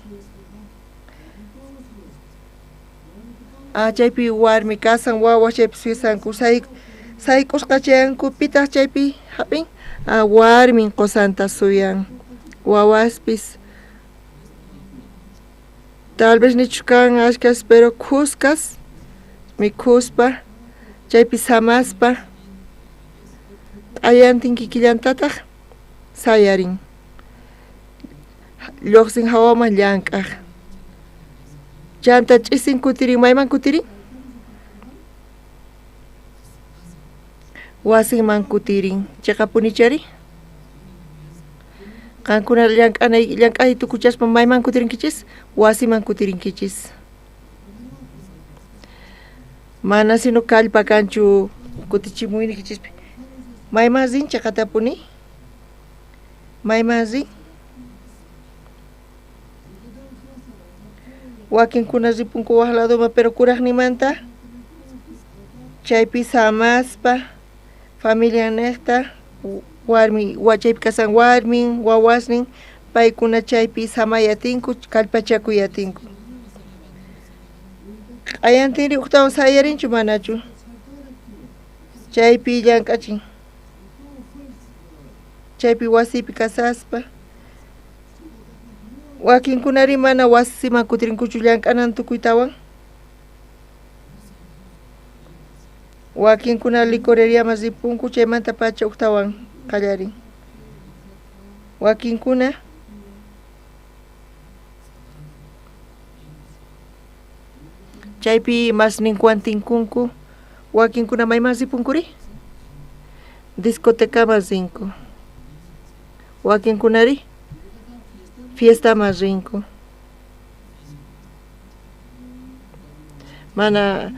chaypi warmi kasan wawa chaypi suisanku saykusqa chayanku pitaq chaypi hap'in warmin qusanta suyan wawaspis tal vez nichu kan ashkas pero khuskas mikhuspa chaypi samaspa t'ayantin kikillantataq sayarin lluqsin hawaman llank'aq chanta ch'isin kutirin mayman kutirin wasinman kutirin chayqa punichari qankuna llank'ay tukuchaspa mayman kutirinkichis wasiman kutirinkichis mana sino kallpa kanchu kutichimuynikichispi mayman rin chayqa tapuni mayman rin wakinkuna ripunku waq ladoma pero kuraqnimanta chaypi samaspa familia nekta warmi chaypi kasan warmin wawasnin paykuna chaypi samayatinku kallpachakuyatinku. Ayantiri uktawan sayarinchu manachu chaypi llank'achin chaypi wasipi kasaspa wakinkunari mana wasiman kutirinkuchu llank'anan tukuytawan wakinkuna licoreriaman ripunku chaymanta pacha uktawan qallarin wakinkuna chaypi masninkuwan tinkunku wakinkuna mayman ripunkuri discotecaman rinku wakinkunari fiestaman rinku mana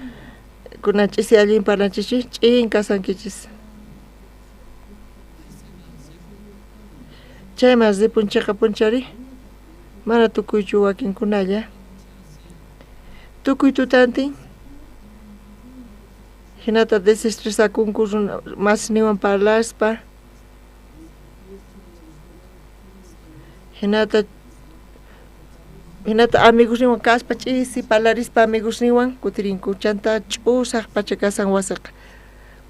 kunanchis allin parlanchichis ch'in kasankichis chayman ripunchaqa punchari mana tukuychu wakinkunalla tukuy tutantin hinata desestresakunku masniwan parlaspa hinata amigosniwan kaspa ch'isi parlarispa amigosniwan kutirinku chanta ch'usaq pachakasan wasiqa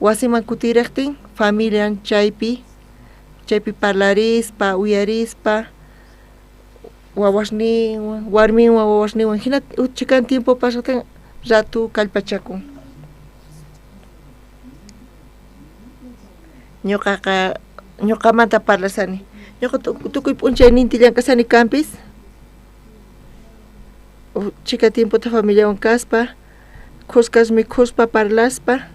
wasiman kutiriqtin familian chaypi parlarispa uyarispa wawasniwan warminwan wawasniwan hinata chikan tiempo pasaqtin ratu kallpachakun ñuqamanta parlasani ñuqa tukuy p'unchayninti llank'asani kanpis chika tiempota familiawan kaspa qusqas mikhuspa parlaspa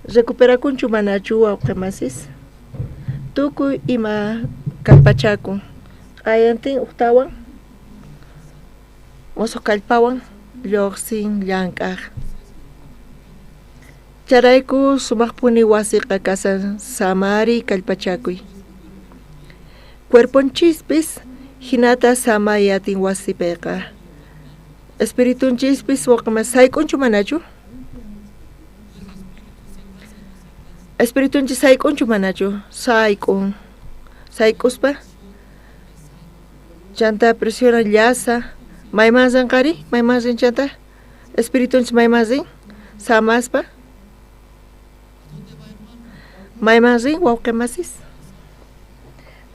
recuperakunchu manachu wawqimasis tukuy ima kallpachakun qayantin uktawan musuq kallpawan lluqsin llank'aq charayku sumaqpuni wasiqa kasan samari kallpachakuy cuerponchispis hinata samayatin wasipiqa espiritunchispis waqma sayk'unchu manachu espiritunchis sayk'unchu manachu sayk'uspa chanta presiona llasa mayman rinqari mayman rin chanta espiritunchis mayman rin samaspa mayman rin wawqimasis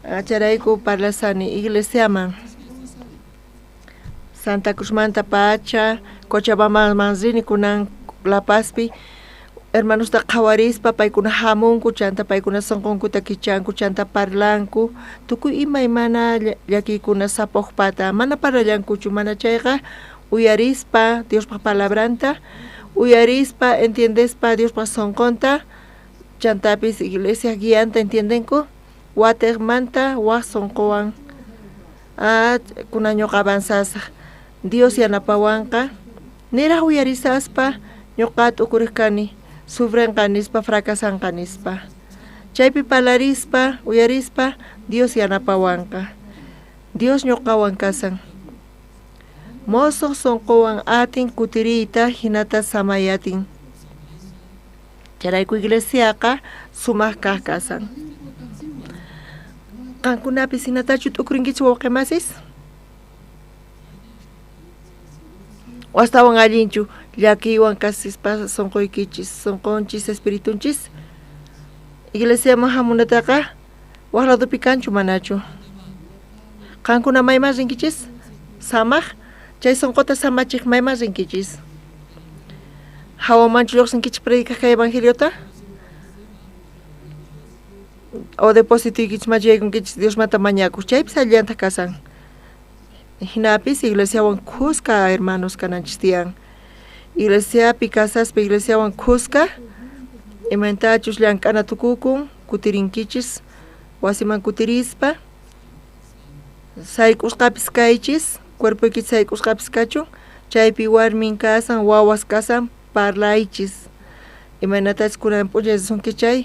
charayku parlasani iglesiaman Santa Cruzmanta pacha Cochabamaman rini kunan La Pazpi hermanusta qhawarispa paykuna hamunku chanta paykuna sunqunkuta kichanku chanta parlanku tukuy imaymana llakikuna sapuqpata mana parlallankuchu mana chayqa uyarispa Diospaq palabranta uyarispa entiendespa Diospaq sunqunta chantapis iglesia guianta entiendenku wateqmanta waq sunquwan kunan ñuqa avanzasaq Dios yanapawanqa niraq uyarisaspa ñuqa t'ukuriq kani sufrenqanispa fracasanqanispa chaypi parlarispa uyarispa Dios yanapawanqa Dios ñuqawan kasan mosuq sunquwan atin kutiriyta hinata samayatin charayku iglesiaqa sumaq kaq kasan qankunapis hinatachu t'ukurinkichu wawqimasis wastawan allinchu llakiwan kasispa sunquykichis sunqunchis espiritunchis iglesiaman hamunataqa waqladupi kanchu manachu qankuna mayman rinkichis samaq chay sunquta samachiq mayman rinkichis hawamanchu lluqsinkichis predikaq kay evangeliota o deposituykichis machiyaykunkichis Diosmanta mañakuq chaypis allanta kasan hinapis iglesiawan qusqa hermanos kananchis tiyan iglesiapi kasaspa iglesiawan qusqa imantachus llank'ana tukukun kutirinkichis wasiman kutirispa sayk'usqapis kaychis cuerpuykichis sayk'usqapis kachun chaypi warmin kasan wawas kasan parlaychis imanatachis kunan p'unchay chay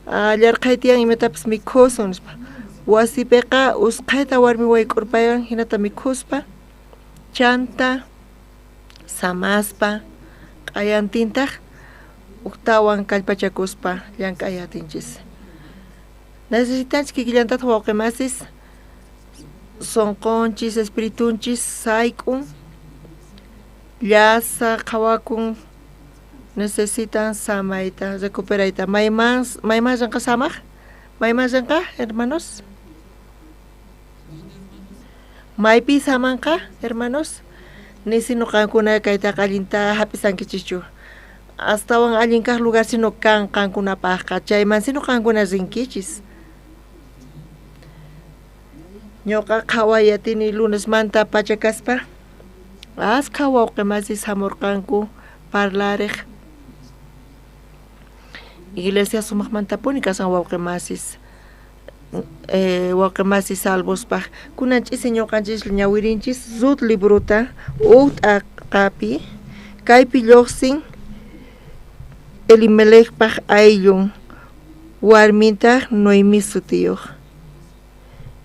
llarqay tiyan imatapis mikhusun wasipiqa usqhayta warmi wayk'urpayan hinata mikhuspa chanta samaspa q'ayantintaq uktawan kallpachakuspa llank'ayatinchis. Necesitanchis kikillantata wawqimasis sonqonchis, espiritunchis sayk'un, llasa, qhawakun necesitan samayta, recuperayta. Maymas llanqa samaq? Maymas llanqa, hermanos? Maypi samanqa, hermanos? Nisi nuqankuna kaytaqa allinta hapisankichischu. Astawan allin kaq lugar sino qankunapaqqa, chayman sino qankuna rinkichis. Ñuqa qhawayatini lunesmanta pachakaspa, asqa wawqimasis hamurqanku parlariq. Iglesia sumaqmantapuni kasan wawqimasis. Wawqimasis salvospaq. Kunanchis ñuqanchis ñawirinchis Ruth libruta t'aqapi kaypi lluqsin Elimelechpaq ayllun warminta Noemi sutiyuq.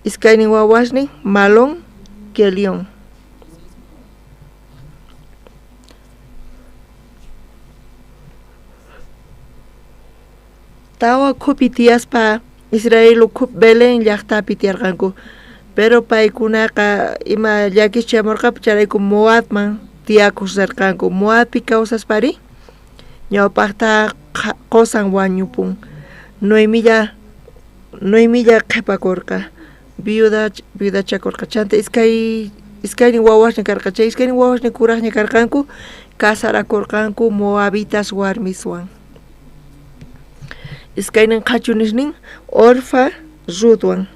Iskaynin wawasnin Malón Kelión. Tawa khupi tiyaspa Israel khup Belén llaqtapi tiyarqanku. Pero paykunaqa ima llakichamurqapi charayku Moabman tiyakusarqanku. Moabpi kawsaspari ñawpaqta qosan wañupun. Noemilla qhipakurqa. Viudachakurqa. Chanta iskaynin wawasni karqa. Chay iskaynin wawasni kuraqña karqanku kasarakurqanku Moabitas warmiswan. Iskaynin qhachunisnin Orfa Ruthwan.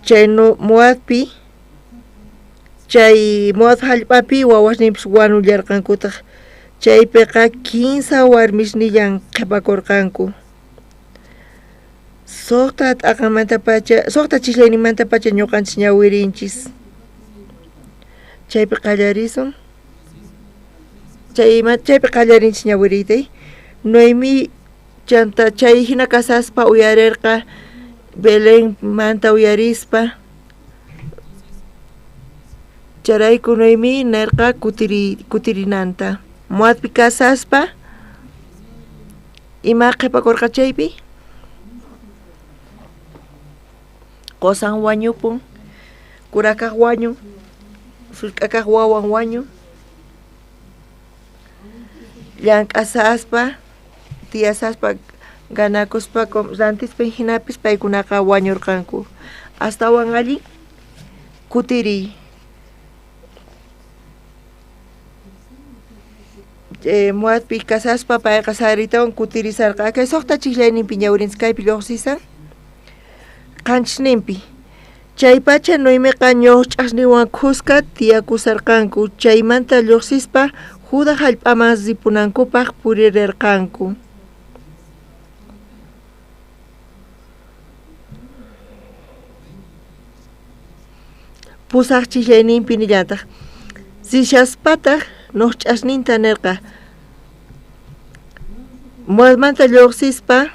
Chayno Moabpi chay Moab hallp'api wawasnipish wanullarqankutaq. Chaypiqa 15 warmisnillan qhipakurqanku. Suqta chiklayninmantapacha ñuqanchis ñawirinchis. Chaypi qallarisun. Chaypi qallarinchis ñawiritay. Noemi chanta chay hina kasaspa uyarirqa Belén manta uyarispa. Charayku Noemi nerqa kutirinanta. Moabpi kasaspa ima qhipakurqa chaypi qosan wañupun, kurakaq wañun, sullk'akaq wawan wañun, llank'asaspa, tiyasaspa, ganakuspa, rantispa hinapis paykunaqa wañurqanku. Astawan allin kutiriy. Moabpi kasaspa payqa saritawan kutirisarqa. Kay suqta chiklayninpi ñawirinchis kaypi lluqsisan qanchishninpi. Chaypacha Noemiqa ñuqch'aqniwan khusqa tiyakusarqanku. Chaymanta lluqsispa Juda hallp'aman ripunankupaq puririrqanku. Pusaq chiklayninpi nillantaq Zishaspataq ñuqch'aqninta nirqa. Moabmanta lluqsispa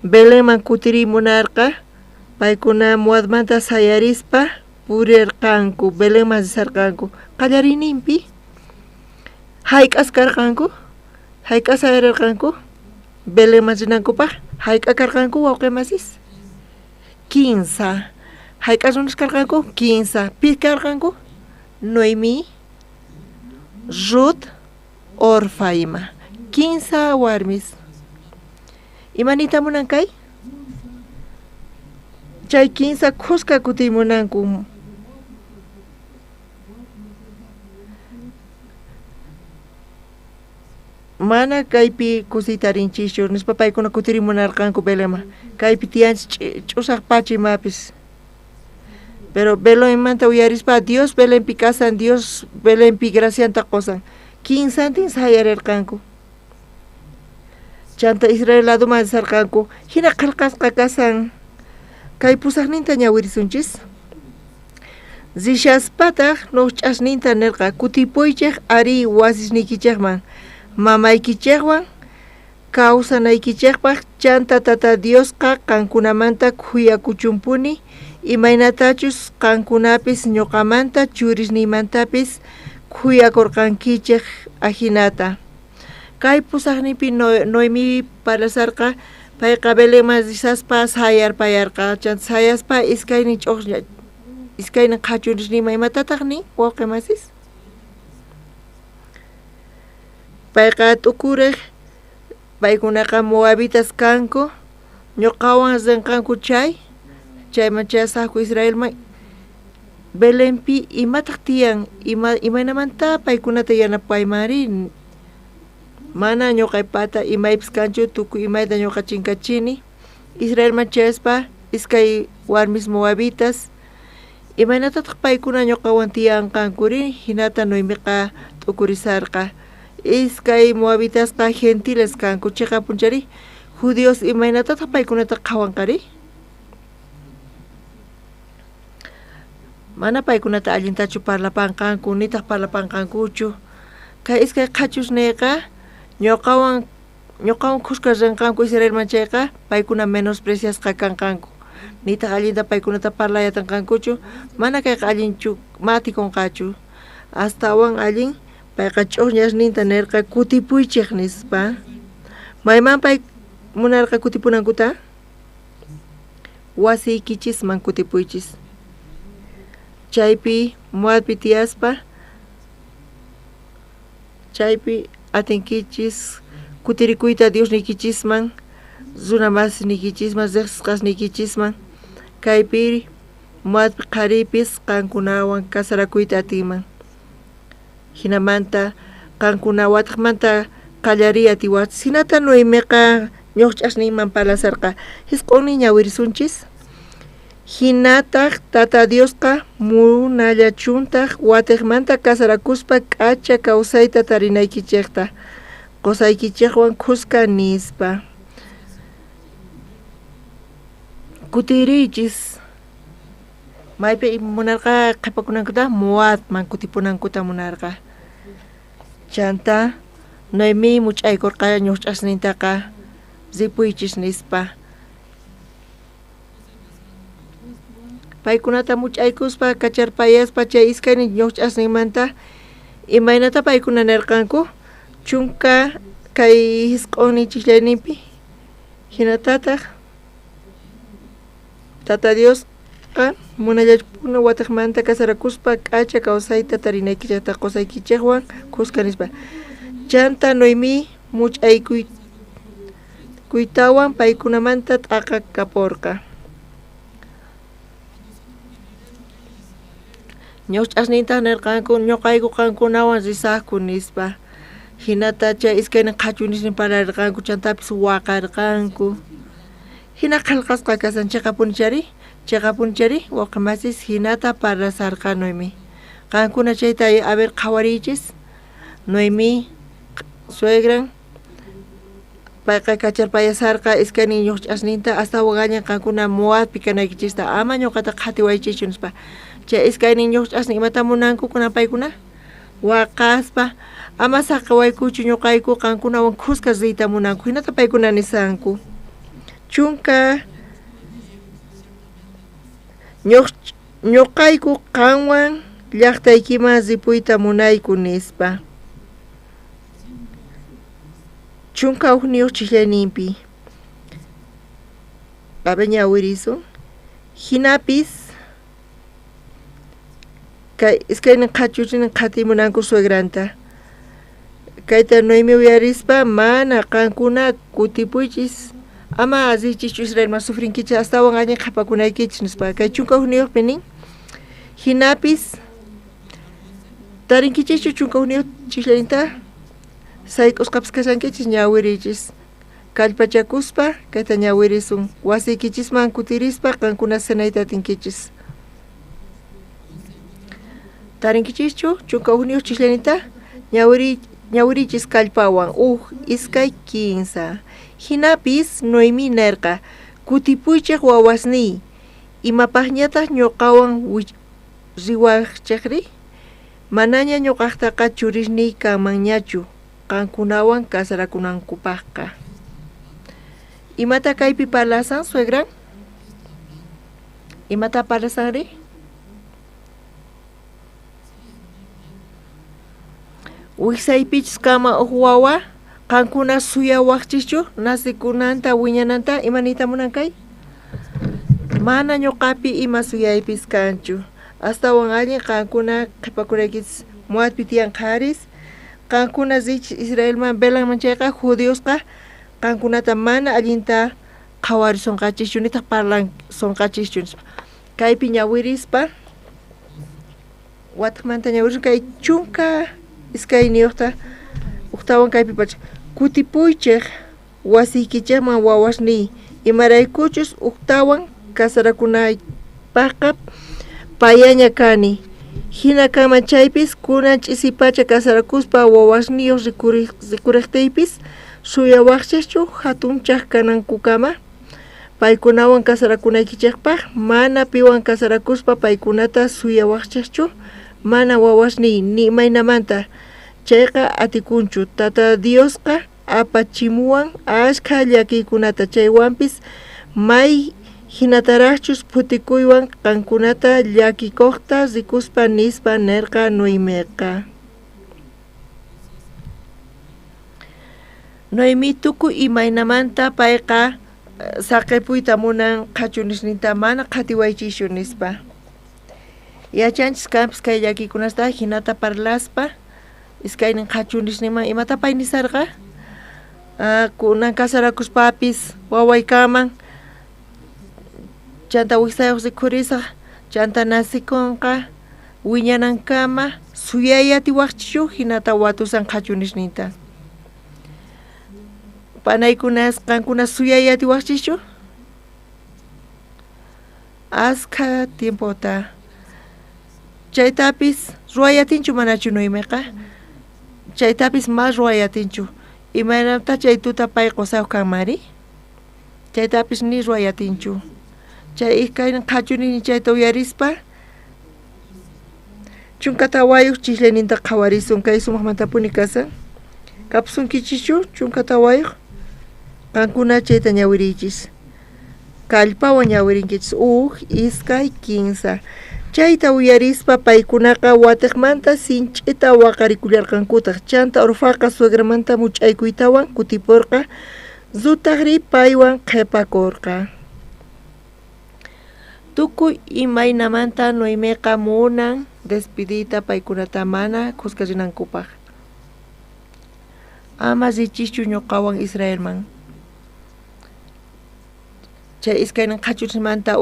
Belénman kutirimunarqa. Paykuna Moabmanta sayarispa purirqanku. Belénman risarqanku. Qallarininpi hayk'as karqanku. Hayk'as sayarirqanku. Belénman rinankupaq hayk'a karqanku wawqimasis 15. Hayk'as runas karqanku 15. Pi karqanku Noemi, Ruth, Orfa ima. 15 warmis. Imanita munankay? Chay 15 khusqa kutimunanku. Mana kaypi kusitarinchishchu nispa paykuna kutirimunarqanku Belénman. Kaypi tiyanchis ch'usaq pachimapis. Pero Belénmanta uyarispa Dios Belénpi kasan, Dios Belénpi gracianta qosan. 15 sayarirqanku. Chanta Israel laduman sarqanku. Hina qillqasqa kasan. Kay pusaqninta ñawirisunchis. Zishaspataq ñuqch'aqninta nirqa kutipuychik ari wasisnikichikman. Mamaykichikwan kawsanaykichikpaq chanta tata Diosqa qankunamanta kuyakuchumpuni. Imaynatachus qankunapis ñuqamanta churisniymantapis kuyakurqankichik ajinata. Kay pusaqnipi Noemi palasarqa payqa Belenman risaspa sayarpayarqa. Chanta sayaspa iskaynin ch'uqña iskaynin qhachurishninman imatataqnin wawqi masis. Payqa t'ukuriq paykunaqa Moabitas kanku ñuqawan rinqanku chayman chasaqku Israelman Belenpi imataq tiyan imaynamanta paykunata yanapaymanri mana ñuqaypata imaypis kanchu tukuy imayta ñuqa chinkachini Israelman chaspa iskay warmis Moabitas imanatataq paykuna ñuqawan tiyanqankuri hinata Noemiqa t'ukurisarqa iskay Moabitasqa gentiles kanku chiqapunchari judíos imaynatataq paykunata qhawanqari mana paykunata allintachu parlapanqanku nitaq parlapanqankuchu kay iskay qhachusniyqa ñuqawan kushka rinqanku Israelman chayqa paykuna menospreciasqa kanqanku nitaq allinta paykunata parlayatanqankuchu mana kayqa allinchu matikunqachu astawan allin payqa ch'uqñashninta nirqa kutipuychik nispa mayman pay munarqa kutipunankuta wasiykichisman kutipuychis chaypi Moabpi tiyaspa chaypi atinkichis kutirikuyta Diosnikichisman runa masiniykichisman riqsisqasniykichisman kaypi Moabpi qaripis qankunawan kasarakuyta atinman hinamanta qankuna wataqmanta qallariy atiwachis hinata Noemiqa ñuqch'asninman palasarqa hisq'unnin ñawirisunchis hinataq Tata Diosqa munallachuntaq watiqmanta kasarakuspa k'acha kawsayta tarinaykichikta qusaykichikwan kuska nispa kutiriychis maypi munarqa qhipakunankuta Moabman kutipunankuta munarqa chanta Noemi much'aykurqa ñuqch'asnintaqa ripuychis nispa paykunata much'aykuspa kacharpayaspa chay iskaynin ñuqch'asninmanta imaynata paykuna nirqanku chunka kay hisq'unnin chiklayninpi hinatataq Tata Diosqa munallachpuna watiqmanta kasarakuspa k'acha kawsayta tarinaykichikta qusaykichikwan kuska nispa chanta Noemi much'aykuytawan paykunamanta t'aqa kapurqa ñuqch'asninta nirqanku ñuqayku qankunawan risaqku nispa hinata chay iskaynin qhachunishnin pararirqanku chantapis waqarqanku hina qillqasqa kasan chiqapunchari wawqi masis hinata parlasarqa Noemi qankuna chayta haber qhawariychis Noemi suegran payqa kacharpayasarqa iskaynin ñuqch'asninta hasta waqañan qankuna Moabpi kanaykichista ama ñuqata qhatiwaychiychu nispa chay iskaynin ñuqch'asnin imata munanku kunan paykuna waqaspa ama saqawaykuchu ñuqayku qankunawan kuska riyta munanku hinata paykuna nisanku chunka ñuqayku qanwan llaqtaykiman ripuyta munayku nispa chunka uqniyuq chiklayninpi qabeña wirisun hinapis kay iskaynin qhachuchinin qhatimunanku suegranta kayta Noemi uyarispa mana qankuna kutipuychis ama richichu Israelman sufrinkichis astawan allin qhapakunaykichis nispa kay chunka uqniyuqpi nin hinapis tarinkichichu chunka uqniyuq chiklayninta sayk'usqapis kashankichis ñawirichis kallpachakuspa kayta ñawirisun wasiykichisman kutirispa qankuna sanayta atinkichis tarinkichischu chunka uqniyuq chiklayninta ñawirichis kallpawan iskay kinsa hinapis Noemi nirqa kutipuychik wawasniy imapaqñataq ñuqawan riwaqchikri manaña ñuqaqtaqa churisniy kanmanñachu qankunawan kasarakunankupaqqa imata kaypi parlasan suegran imata parlasanri Wiksaypichis kama wawa kankuna suyawaqchischu nasikunanta wiñananta imanita munankay mana ñuqapi ima suyaypis kanchu astawan allin kankuna qhipakuraykichis muatpi tiyan qaris kankuna Israelman belanman chayqa judiosqa kankunata mana allinta qhawarisunqachischu nitaq parlasunqachischu kaypi ñawirispa wataqmanta ñawirispa kay chunka iskayniyuqta uqtawan kaypi pacha kutipuychik wasiykichikman wawasniy imaraykuchus uqtawan kasarakunaypaqqa payaña kani hina kama chaypis kunan ch'isipacha kasarakuspa wawasniyuq rikuriqtiypis suyawaqchikchu hatunchaq kanankukama paykunawan kasarakunaykichikpaq mana piwan kasarakuspa paykunata suyawaqchikchu mana wawasniy ni imaynamanta chayqa atikunchu tata Diosqa apachimuwan ashkha llakiykunata chaywanpis may hinataraqchus phutikuywan qankunata llakikuqta rikuspa nispa nirqa Noemiqa. Noemi tukuy imaynamanta payqa saqipuyta munan qhachunisninta mana qhatiwaychishu nispa yachanchis kanpis kay llakikunasta hinata parlaspa iskaynin qhachunisninman imata pay nisarqa kunan kasarakuspapis wawaykaman chanta wiksayuq rikurisaq chanta nasikunqa wiñanankama suyayatiwaqchishu hinata watusan qhachunisninta panaykunas qankuna suyayatiwaqchishu askha tiempota chaytapis ruwayatinchu manachu Noemiqa chaytapis mas ruwayatinchu imaynata chay tuta pay qusayuq kanmari chaytapis ni ruwayatinchu chay iskaynin qhachunini chayta uyarispa chunkata wayuq chiqlayninta qhawarisun kay sumaqmantapuni kasan kapsunkichischu chunkata wayuq qankuna chayta ñawirichis kallpawan ñawirinkichis iskay kinsa chayta uyarispa paykunaqa watiqmanta sinch'ita waqarikullarqankutaq chanta Orfaqa suegramanta much'aykuytawan kutipurqa zutaqri paywan qhipakurqa tukuy imaynamanta Noemiqa munan despidita paykunata mana qusqarinankupaq ama richischu ñuqawan Israelman chay iskaynin qhachunismanta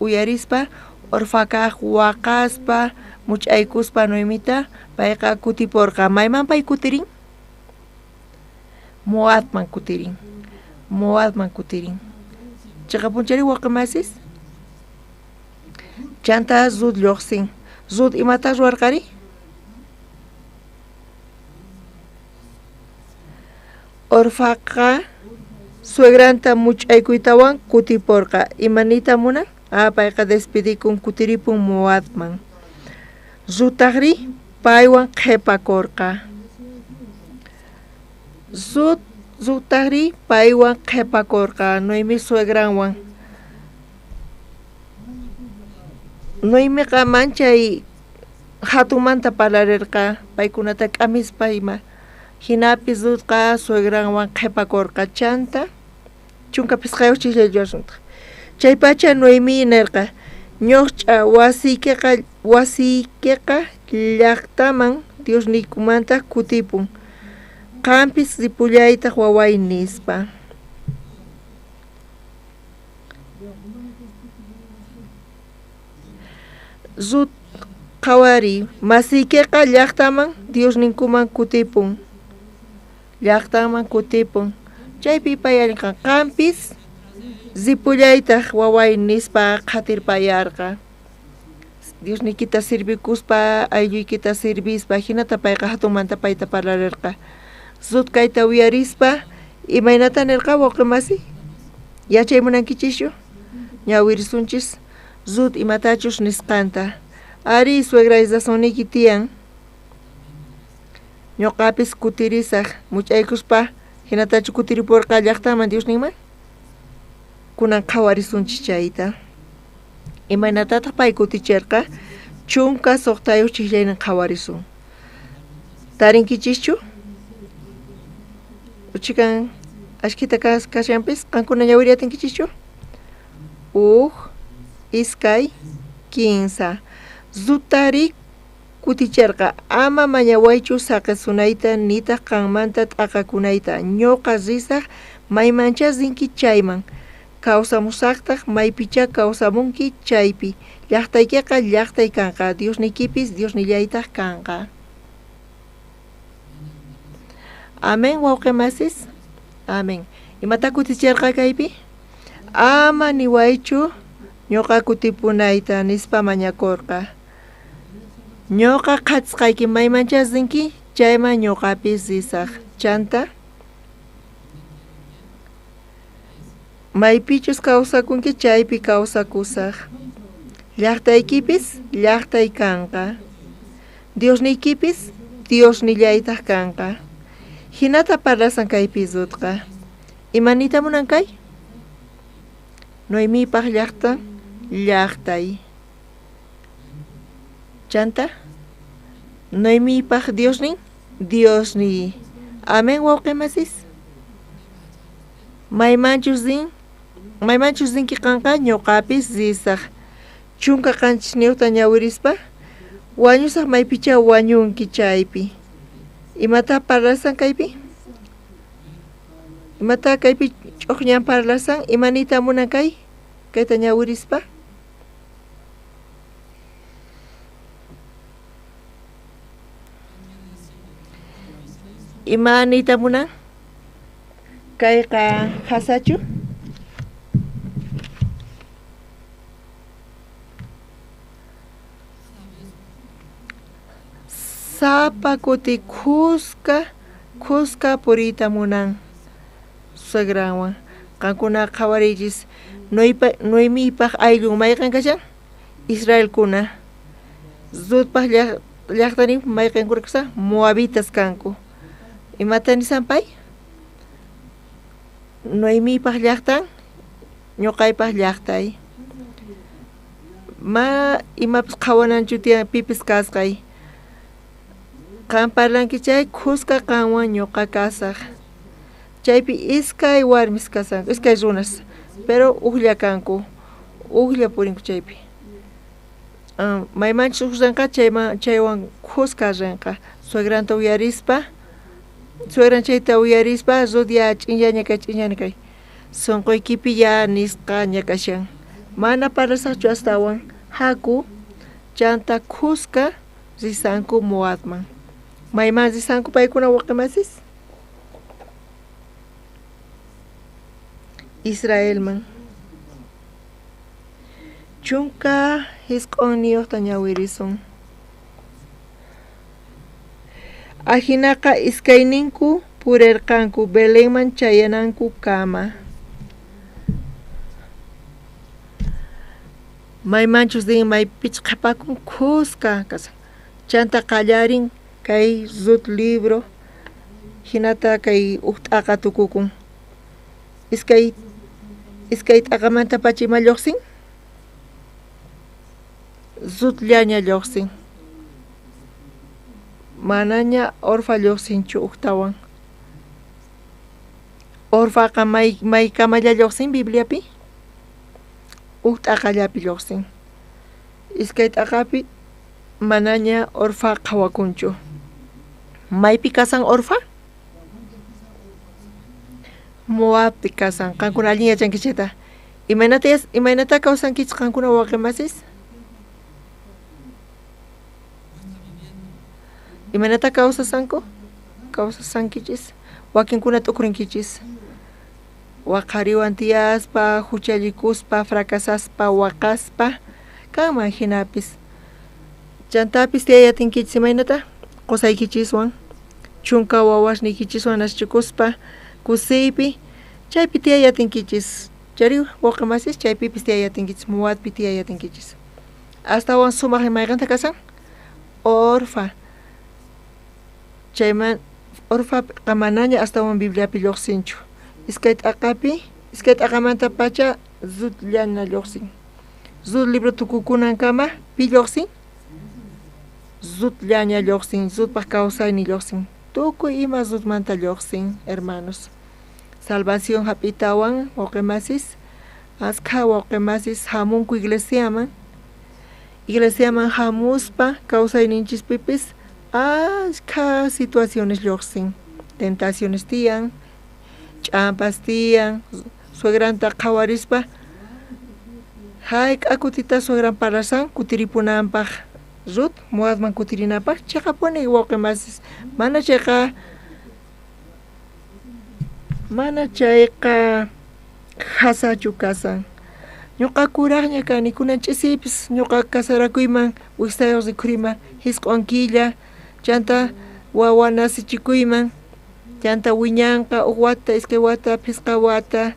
uyarispa Orfaqaq waqaspa much'aykuspa Noemita payqa kutipurqa mayman pay kutirin Moabman kutirin chayqa punchari waqamasis chanta Zut lluqsin Zut imata ruwarqari Orfaqa suegranta much'aykuytawan kutipurqa imanita munan payqa despidikun kutiripun Moabman Zutaqri paywan qhipakurqa Zutaqri paywan qhipakurqa Noemi suegranwan Noemiqa manchay hatunmanta parlarirqa paykunata k'amispa ima hinapis Zutqa suegranwan qhipakurqa chanta chunkapis qayuq chiqllayllasunta chaypacha Noemi nirqa ñuqch'a wasiykiqa llaqtaman Diosnikumanta kutipun qampis ripullaytaq waway nispa Zut qawari masiykiqa llaqtaman Diosninkuman kutipun chaypi payarinqa qampis zipullaytaq waway nispa qatirpayarqa Diosnikita sirvikuspa aylluykita sirvispa hinata payqa hatunmanta payta parlarirqa Zut kayta uyarispa imaynata nirqa wawqimasi yachaymunankichishu ñawirisunchis Zut imatachus nisqanta ari suegraysasuniki tiyan ñuqapis kutirisaq much'aykuspa hinatachu kutiripurqa llaqtaman Diosninman kunan qhawarisunchis chayta imaynatataq pay kutichirqa chunka suqtayuq chiqllaynin qhawarisun Tarinkichichu. Uchikan ashkita kashampis kankuna ñawiriatinkichichu. Iskay, 15. Zutari kuticharqa ama mañawaychu saqasunayta nita kanmanta t'aqakunayta ñoqa risaq maymanchas rinki chayman kawsamusaqtaq maypicha kawsamunki chaypi llaqtaykiqa llaqtay kanqa Diosnikipis Diosnillaytaq kanqa. Amén wawqimasis. Amén. Imata kuticharqa kaypi ama niwaychu ñoqa kutipunayta nispa mañakurqa. Ñoqa qhatisqayki maymanchas rinki chayman ñoqapis risaq. Chanta maypichus kawsakunki chaypi kawsakusaq. Llaqtaykipis llaqtay kanqa. Diosniykipis Diosnillaytaq kanqa. Hinata parlasan kaypi zutqa. Imanita munankay? Noemipaq llaqta llaqtay. Chanta Noemipaq Diosni. Amén wawqimasis. Maymanchus rinki kanqa ñoqapis risaq. Chunka qanchis niwta ñawirispa wañusaq maypicha wañunki chaypi. Imata parlasan kaypi? Imata kaypi ch'uqñan parlasan imanita munankay kayta ñawirispa? Imanita munan? Kayqa hasachu? Sapa kuti kuska purita munan suegranwan qankuna qhawarillis Noemipaq ayllun mayqan kashan? Israelkuna. Zutpaq llaqtarin mayqankuna kashan? Moabitas kanku. Imata nisanpay? Noemipaq llaqtan ñoqaypaq llaqtay. Imapas qhawananchu tiyan pipis kasqay. Qan parlanki chay kuska qanwan ñoqa kasaq. Chaypi iskay warmis kasanku, iskay runas, pero uqlla kanku, uqlla purinku chaypi. Maymanchus ranqa chaywan kuska ranqa, suegranta uyarispa, suegran chayta uyarispa, rudia ch'inlla ñakay. Sunquykipi ya nisqa ñakashan. Mana parasaqchu astawan, haku, chanta kuska risanku Moabman. Mayman risanku paykuna waqqimasis? Israelman. Chunka hisq'un niyuqta ñawirisun. Ajinaqa iskayninku purirqanku Belenman chayananku kama. Maymanchus din maypich qhapakun kuska kasan. Chanta qallarin kay Rut libro hinata kay uqt'aqa tukukun. Iskay t'aqamanta pachima lluqsin? Rutllaña lluqsin. Manaña Orfa lluqsinchu uqtawan. Orfaqa may kamalla lluqsin Bibliapi? Uqt'aqallapi lluqsin. Iskay t'aqapi manaña Orfa qhawakunchu. Maypi kasan Orfa? Moabpi kasan. Qankuna allin yachanki chayta. Imaynata kawsankichis qankuna waqqimasis? Imaynata kawsasanku? Kawsasankichis? Wakinkuna t'ukurinkichis? Waqhariwan tiyaspa, huchallikuspa, fracasaspa, waqaspa, kanman hinapis. Chantapis tiyayatinkichis imaynata? Qusaykichishwan, chunka wawasniykichiswan ashchukuspa, kusiypi, chaypi tiyayatinkichis. Chari waqqimasis chaypipis tiyayatinkichis, Moabpi tiyayatinkichis. Astawan sumaq imayganta kasan? Orfa. Chayman Orfa qamanaña astawan Bibliapi lluqsinchu. Iskay t'aqamanta pacha Rutllaña lluqsin. Rut libro tukukunankama pi lluqsin? zut llaña lluqsin, zutpaq kawsayni lluqsin. Tukuy ima zutmanta lluqsin, hermanos. Salvación hapitawan waqemasis, askha waqemasis hamunku iglesiaman hamuspa kawsayninchispipis askha situaciones lluqsin. Tentaciones tiyan, ch'ampas tiyan, suegranta qhawarispa hay k'akutita suegran parlasan kutiripunanpaq rut muadman kutirinapaq chaqapuni waqemasis mana chayqa hasachu kasan. Ñuqa kuraqña kani kunan ch'isipis ñuqa kasarakuyman wiqsayuq rikhurima hisq'unkilla chanta wawa nasichikuyman chanta wiñanqa uq wata iskay wata pisqa wata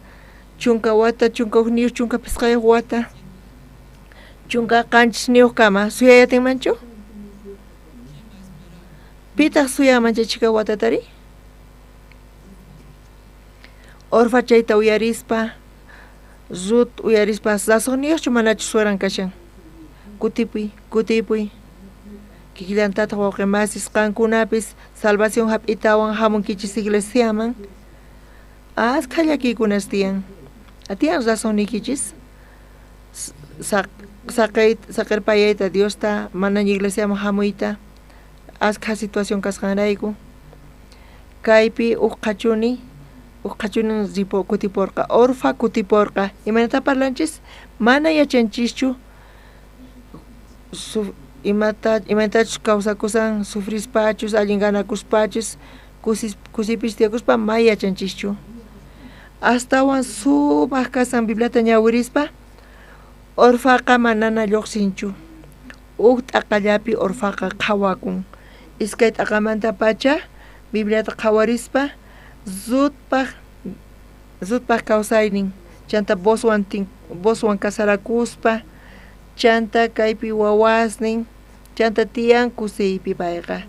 chunka uqniyuq chunka pisqayuq wata chunka qanchis niyuq kama suyayatinmanchu pitaq suyaman chay chika watatari orfa chayta uyarispa rut uyarispa sasuqniyuqchu manachu sueran kashan kutipuy kikillantataq wawqimasis qankunapis salvación hap'itawan hamunkichis iglesiaman askha llakiykunas tiyan atiyan razonnikichis saqirpayayta Diosta manaña iglesiaman hamuyta askha situación kasqanrayku kaypi uqqachuni kutiporqa orfa kutiporqa imanata parlanchis mana yachanchischu imanatachus kawsakusan sufrispachus allin ganakuspachus kusipis tiyakuspa may yachanchischu astawan sumaq kasan Bibliata ñawirispa orfaqa manana lluqsinchu uq t'aqallapi orfaqa qhawakun iskay t'aqamanta pacha Bibliata qhawarispa zutpaq kawsaynin chanta boswan kasarakuspa chanta kaypi wawasnin chanta tiyan kusiypi payqa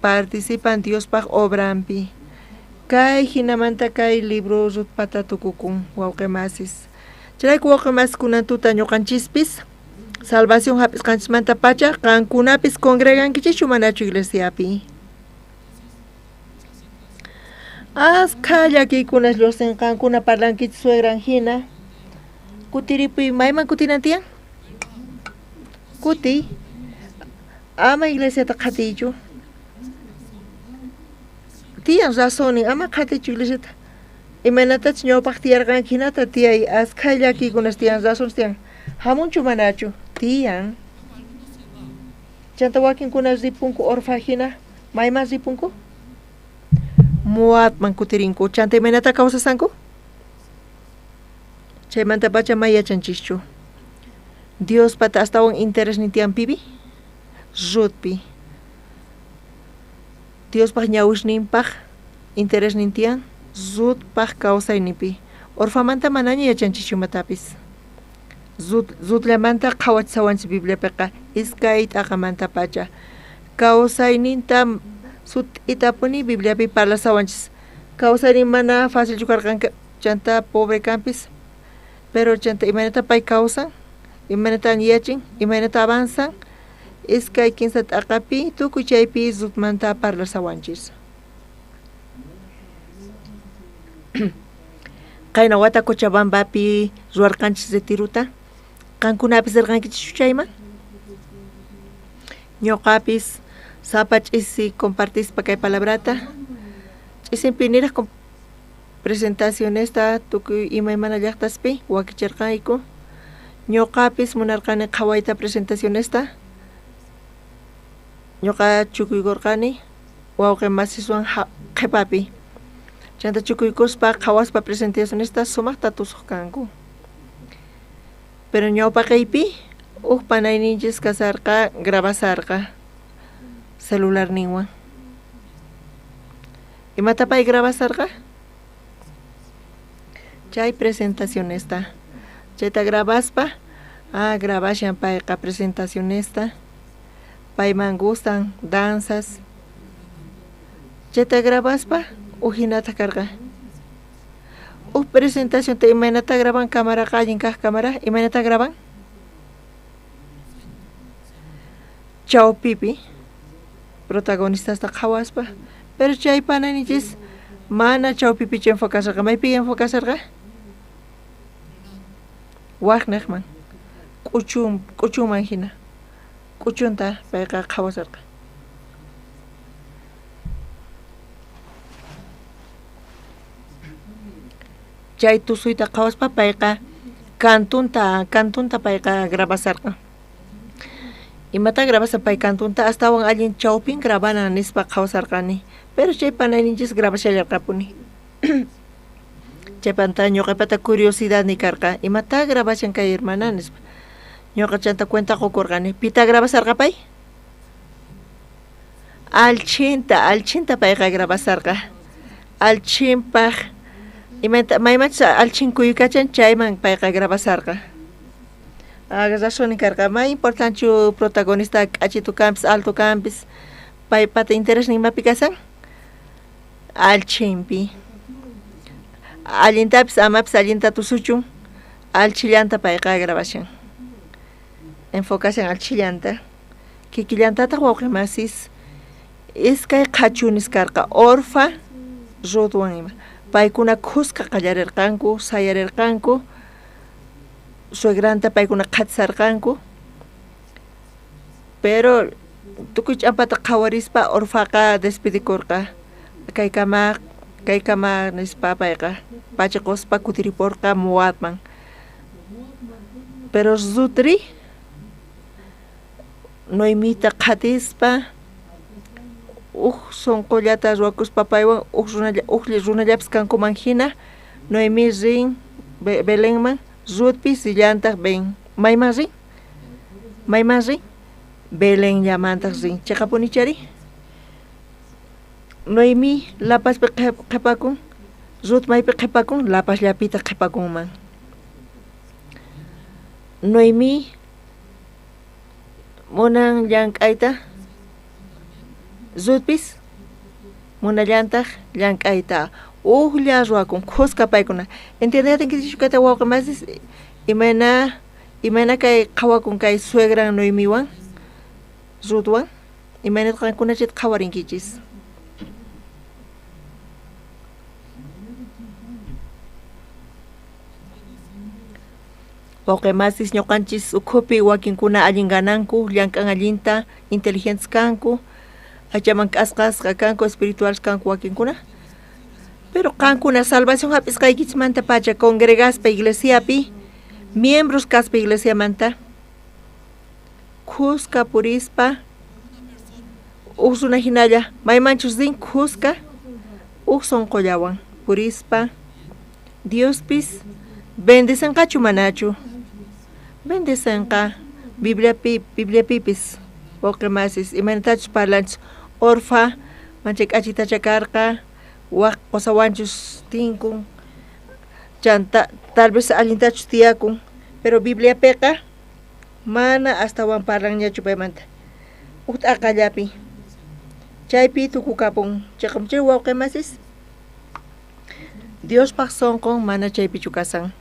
participan Diospaq obranpi kay hinamanta kay libro rutpata tukukun wawqimasis chayku wawqimasis kunan tuta ñuqanchispis salvación hap'isqanchismanta pacha qankunapis congregankichischu manachu iglesiapi askha llakiykunas lluqsinqankuna parlankichis suegran hina kutiripuy mayman kutinantiyan kutiy ama iglesiata qhatiychu tiyan razonin ama qhatichu iglesiata imanatachus ñawpaq tiyarqanki hinata tiyay askha llakiykunas tiyan razones tiyan hamunchu manachu tiyan chanta wakinkuna ripunku orfa hina mayman ripunku muatman kutirinku chanta imanata kawsasanku chaymanta pacha may yachanchischu Dios pata astawan interés nintiyanpipi rutpi Dios paq ñawishninpaq interés nintiyan rutpaq kawsaynipi orfamanta manaña yachanchischu matapis rutlamanta qhawachisawanchis Bibliapiqa iskay t'aqamanta pacha kawsayninta sut'itapuni Bibliapi parlasawanchis kawsaynin mana facilchu karqanka chanta pobre campis pero chanta imanata pay kawsan imanata yachin imanata avanzan iskay kinsa t'aqapi tukuy chaypi rutmanta parlasawanchis qayna wata Cochabambapi ruwarqanchis retiruta qankunapis rirqankichis chayman ñuqapis sapa ch'isi compartispa kay palabrata ch'isinpi niraq presentacionesta tukuy imaymana llaqtaspi wakichirqayku ñuqapis munarqani qhawayta presentacionesta ñuqa chukuykurqani wawqimasiswan qhipapi chanta chukuykuspa qhawaspa presentacionesta sumaqta tusuq kanku pero ñawpa kaypi uq panayninchis kasarqa grabasarqa celular ninwan imata pay grabasarqa chay presentacionesta chayta grabaspa grabashan payqa presentacionesta payman gustan danzas chayta grabaspa hinata karqa presentación te imanata graban cámara allin kaq cámara imanata graban chawpipi protagonistas ta khawaspa pero chay pananillis mana chawpipi enfocasarqa maypi enfocasarqa waqniqman k'uchunman hina k'uchunta payqa khawasarqa chay tusuyta qhawaspa payqa cantunta payqa grabasarqa imata grabasa pay cantunta astawan allin chawpin grabana nispa qhawasarqani pero chay panayninchis grabashallarqapuni chaypanta ñuqapata curiosidad ni karqa imata grabashan kay hermana nispa ñuqa chanta cuenta qukurqani pita grabasarqa pay alchinta payqa grabasarqa alchinpaq maymanchis alchin kuykachan chayman payqa grabasarqa razón karqa may importanchu protagonista k'achitu kanpis alto kanpis paypata interés nimapi kasan alchinpi allintapis amapis allinta tusuchun alchillanta payqa grabashan enfocación alchillanta kikillantataq wawqimasis iskay qhachunis karqa orfa Ruthwan ima paykuna khusqa qallarirqanku sayarirqanku suegranta paykuna qhatisarqanku pero tukuy ch'ampata qhawarispa orfaqa despidikurqa kaykamaq nispa payqa pachiquspa kutiriporqa muadman pero Zutri Noemita qhatispa sonqollata ruwakuspa paywan runallapis kankuman hina Noemi rin Belenman Ruthpis sillantaq ven mayman rin Belén llamantaq rin chaqapuni chari Noemi lapaspi qhipakun Ruth maypi qhipakun lapasllapita qhipakunman Noemi munan llank'ayta Ruthpis munallantaq llank'ayta uqlla ruwakun khusqa paykuna entiendeyatinkichu kayta wawqimasis imana kay qhawakun kay suegran Noemiwan Ruthwan imanata qankunachita qhawarinkichis wawqimasis ñuqanchis ukhupi wakinkuna allin gananku llank'an allinta inteligentes kanku achaman k'asqasqa kanku espirituales kanku wakinkuna pero qankuna salvación hap'isqaykichismanta pacha congregaspa iglesiapi miembros kaspa iglesiamanta khusqa purispa uq runa hinalla maymanchus rin khusqa uq sonqollawan purispa Diospis bendicenqachu manachu bendicenqa Bibliapipis wawqimasis imanatachus parlanchis orfa manchay k'achitacha karqa waq qosawanchus tinkun chanta tal vez allintachus tiyakun pero Bibliapiqa mana astawan parlanñachu paymanta uq t'aqallapi chaypi tukukapun chayqamchay wawqimasis Diospaq sonqon mana chaypichu kasan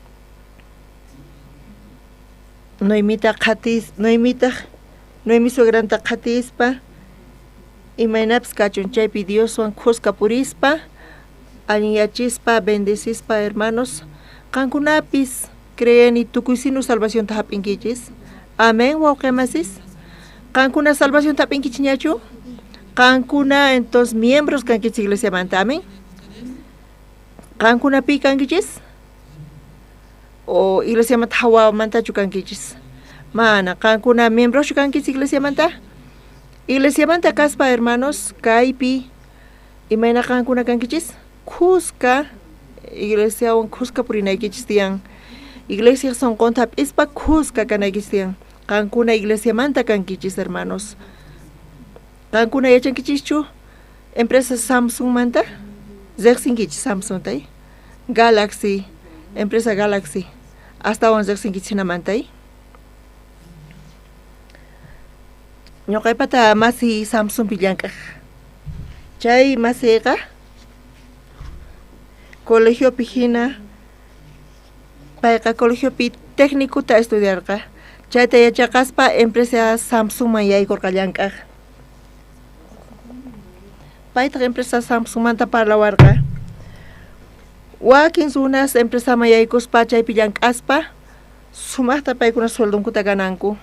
Noemi suegranta qhatispa imaynapis kachun chaypi Dioswan khusqa purispa alinyachispa bendecispa hermanos qankunapis creeni tukuy sinu salvacionta hap'inkichis amén wawqimasis qankuna salvacionta hap'inkichiñachu qankuna entonces miembros kankichis iglesiamanta amén qankunapi kankichis o iglesiamanta hawamantachu kankichis mana qankuna miembros kankichis iglesiamanta kaspa hermanos kaypi imayna qankuna kankichis khusqa iglesiawan khusqa purinaykichis tiyan iglesia sonqonta hap'ispa khusqa kanaykichis tiyan qankuna iglesiamanta kankichis hermanos qankuna yachankichischu empresa Samsung manta riqsinkichis Samsung tay Galaxy empresa Galaxy astawan riqsinkichinamantai ñuqaypata masi Samsung llank'aq chay masiyqa colegiopi hina payqa colegiopi técnicuta estudiarqa Chayta yachaqaspa empresa Samsung man yaykurqa llank'aq. Paytaq empresa Samsung manta parlawarqa. Wakin runas empresa man yaykuspa chaypi llank'aspa sumaqta paykuna sueldunkuta gananku.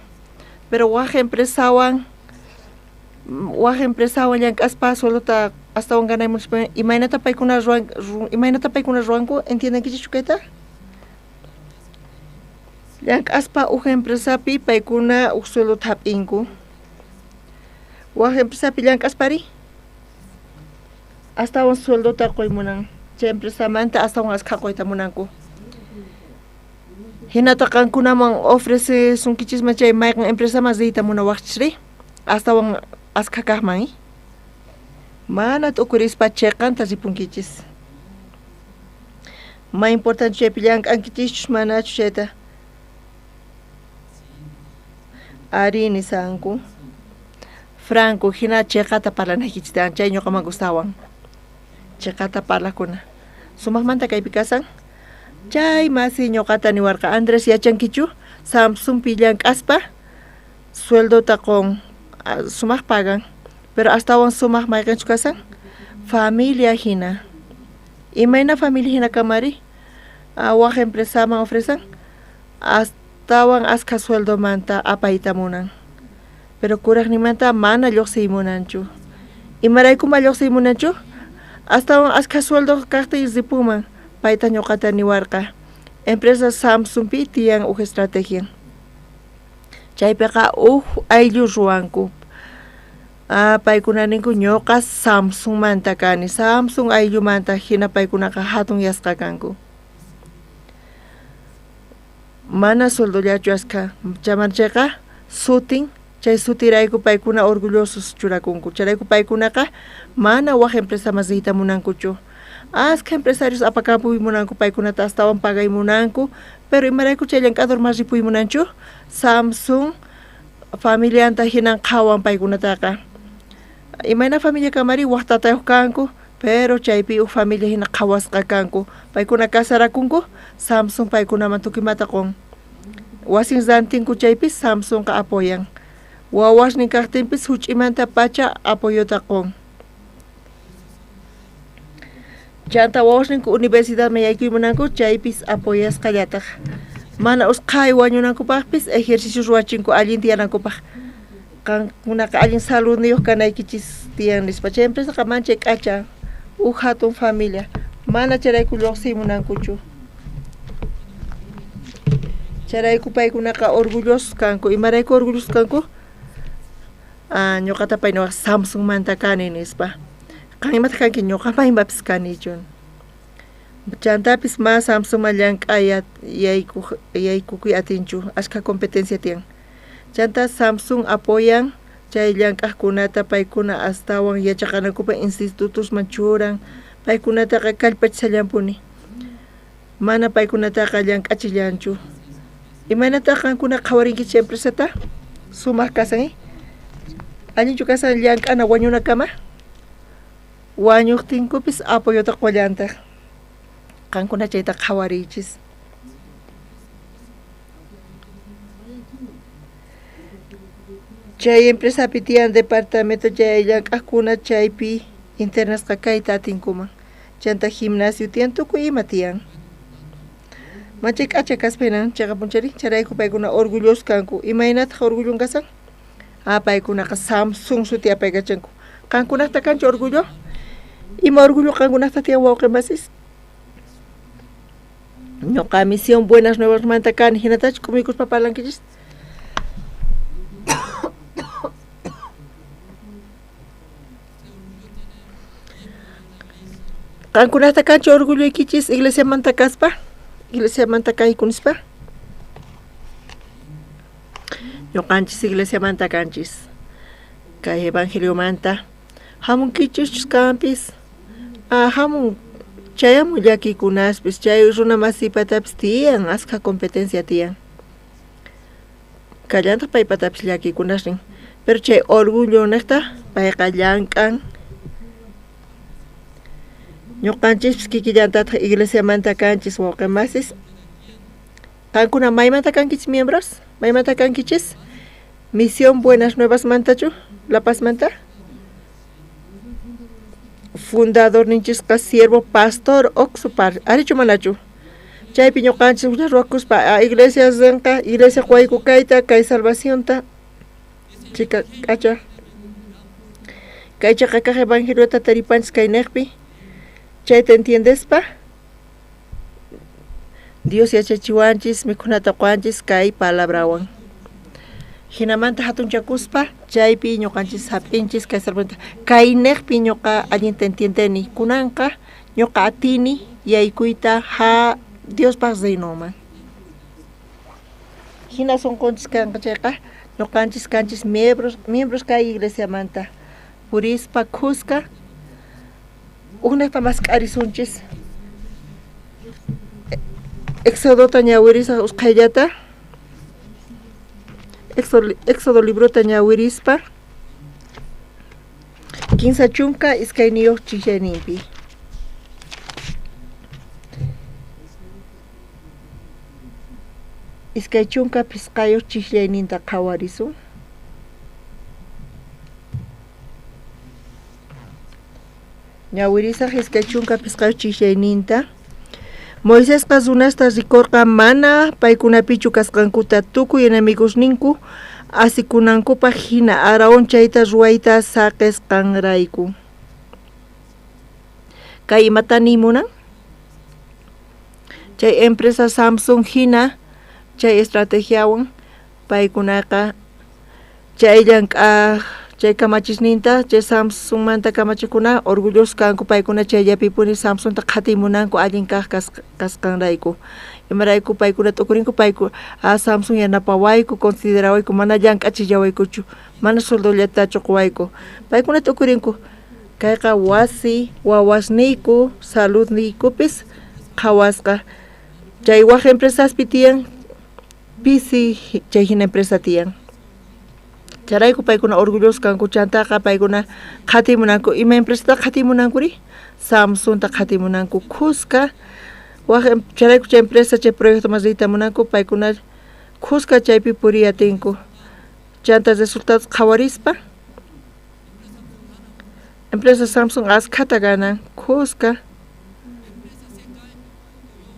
Pero waq empresawan llank'aspa suelduta astawan ganaymuspa imaynata paykuna ruwanku, ¿entiendankichu kayta? Llank'aspa uj empresapi paykuna uj suelduta hap'inku. Waq empresapi llank'aspari astawan suelduta quymunan. Chay empresamanta astawan askha quyta munanku. Hinata qankunaman ofrecesunkichisman chay mayqan empresaman riyta munawaqchiri astawan askha kaqman. Mana t'ukurispa chayqanta ripunkichis. Ma importante chaypi llank'ankichis manachu chayta. Ari nisanku. Franco hina chayqata parlanaykichitan chay ñuqaman gustawan. Chayqata parlakuna. Sumaqmanta kaypi kasan. Chay masi ñuqata niwarqa Andrés yachankichu Samsung pi llank'aspa sueldota con sumaq pagan. Pero astawan sumaq mayqanchu kasan familia hina. Imayna familia hina kamari waq empresaman ofrecen astawan askha sueldo manta apayta munan. Pero kuraqnimanta mana lluqsiymunanchu. Imaraykuma lluqsiymunanchu? Astawan askha sueldo kaqta ripuman. Payta ñuqata niwarqa. Empresa Samsung pi tiyan uj estrategia. Chaypiqa uj ayllu ruwanku. Paykuna ninku ñuqa Samsung manta kani. Samsung ayllu manta hina paykunaqa hatun yasqa kanku. Mana sueldollachu askha. Chamanchayqa sutin. Chay sutirayku paykuna orgullosos churakunku. Charayku paykunaqa mana waq empresaman riyta munankuchu. Askha empresarios apakapuy munanku paykunata astawan pagay munanku. Pero imarayku chay llank'ador mas ripuy munanchu. Samsung familianta hinan qhawan paykunataqa. Imayna familia kamari waqtatayuq kanku. Pero chaypi uj familia hina qhawasqa kanku. Paykuna kasarakunku Samsung paykunaman tukimata qun. Wasin rantinku chaypi Samsungqa apoyan. Wawashnin kaqtinpis huch'imanta pacha apoyota qun. Chanta wawashninku universidad mayaykumunanku chaypis apoyasqallataq. Mana usqhay wañunankupaqpis ejercicio ruwachinku allin tiyanankupaq. Qankunaqa allin saludniyuq kanaykichis tiyan nispa. Chay empresaqa manchay k'acha uj hatun familia. Mana charayku lluqsiymunankuchu. Charayku paykunaqa orgullosos kanku. Imarayku orgullosos kanku? Ñuqata paynuqa Samsung manta kani nispa. Qan imata kanki ñuqapa imapis kanichun. Chantapis mas Samsung man llank'ayat yaykukuy atinchu. Ashka competencia tiyan. Chanta Samsung apoyan chay llank'aqkunata paykuna astawan yachaqanakupa institutos manchuran. Paykunataqa kallpachishallampuni. Mana paykunataqa llank'achillanchu. Imanata qankuna qhawarinkichis empresata? Sumaq kasan allinchu kasan llank'ana wañunakama? Wañuqtinkupis apoyota qollantaq. Qankuna chayta qhawarichis. Chay empresapi tiyan departamento chay llank'aqkuna chaypi internasqa kayta atinkuman. Chanta gimnasio tiyan tukuy ima tiyan. Manchay k'acha kaspaynan chayqa punchari charayku paykuna orgullosos kanku. Imaynataq orgullon kasan? Paykunaqa Samsung suti apaykachanku. Qankunaqta kanchu orgullo? Ima orgullo qankunaqta tiyan wawqimasis? Ñuqa misión buenas nuevas manta kani hinatachu kumikuspa parlankichis. Qankunaqta kanchu orgulloykichis iglesia manta kaspa? Iglesia manta kaykunispa? Ñuqanchis iglesia manta kanchis. Kay evangelio manta hamunkichus kampis. Hamun chayamun llakikunaspis chay runa masipatapis tiyan askha competencia tiyan. Kallanta paypatapis llakikunasrin. Pero chay orgullo naqta payqa llank'an. Ñuqanchis kikillantataq iglesia manta kanchis wawqimasis. Qankuna maymanta kankichis miembros? Maymanta kankichis? Misión Buenas Nuevas Mantachu, La Paz Manta. Fundador ninchis siervo pastor Oxupar, Arichu Manachu. Chay piño canchis una ruacus pa iglesia zenka, iglesia huayku kaita, kay salvación ta. Chica cacha. Kay chakaja evangelio ta taripanchis kay nekpi. Chay te entiendes pa? Dios ya chachiwanchis, mikunata kuanchis kay palabrawan. Hinamanta hatun chakuspa, chaypi ñoqanchis hap'inchis kay sarpunta. Kay nekpi ñoqa allin te entiendeni. Kunanqa ñoqa atini yaykuyta ha Dios paz reynoman. Hina sonqonchis kanqa chayqa ñoqanchis kanchis miembros kay iglesia manta. Purispa khusqa ugnaqta masq'arisunchis. Éxodo tañawirisa usqhayllata. Éxodo libro tañawirispa. 15 chunka iskayniyoq chillayninpi. Iskay chunka pisqayoq chillayninta qhawarisun. Ñawirisaq iskay chunka pisqayoq chillayninta. Moisés runasta rikurqa mana paykunapichu kasqankuta tukuy enemigosninku asikunankupa hina Araón chayta ruwayta saqisqanrayku. Kay imatani munan? Chay empresa Samsung hina chay estrategiawan paykunaqa chayllan chay kamachisninta chay Samsung manta kamachikuna orgullosos kanku paykuna chayllapipuni Samsungta qhatimunanku allin kaq kasqanrayku. Imarayku paykuna tukurinku payku Samsung yanapawayku considerawayku mana llank'achillawaykuchu mana soldollatachu quwayku. Paykuna tukurinku kayqa wasi wawasniyku saludniykupis qhawasqa. Chay waq empresaspi tiyan pisi chay hina empresa tiyan. Charayku paykuna orgullosos kanku chantaqa paykuna qhatimunanku ima empresata qhatimunankuri Samsungta qhatimunanku khusqa charayku chay empresa chay proyecto mas ritamunanku paykuna khusqa chaypi puriyatinku chanta resultados qhawarispa empresa Samsung askhata ganan khusqa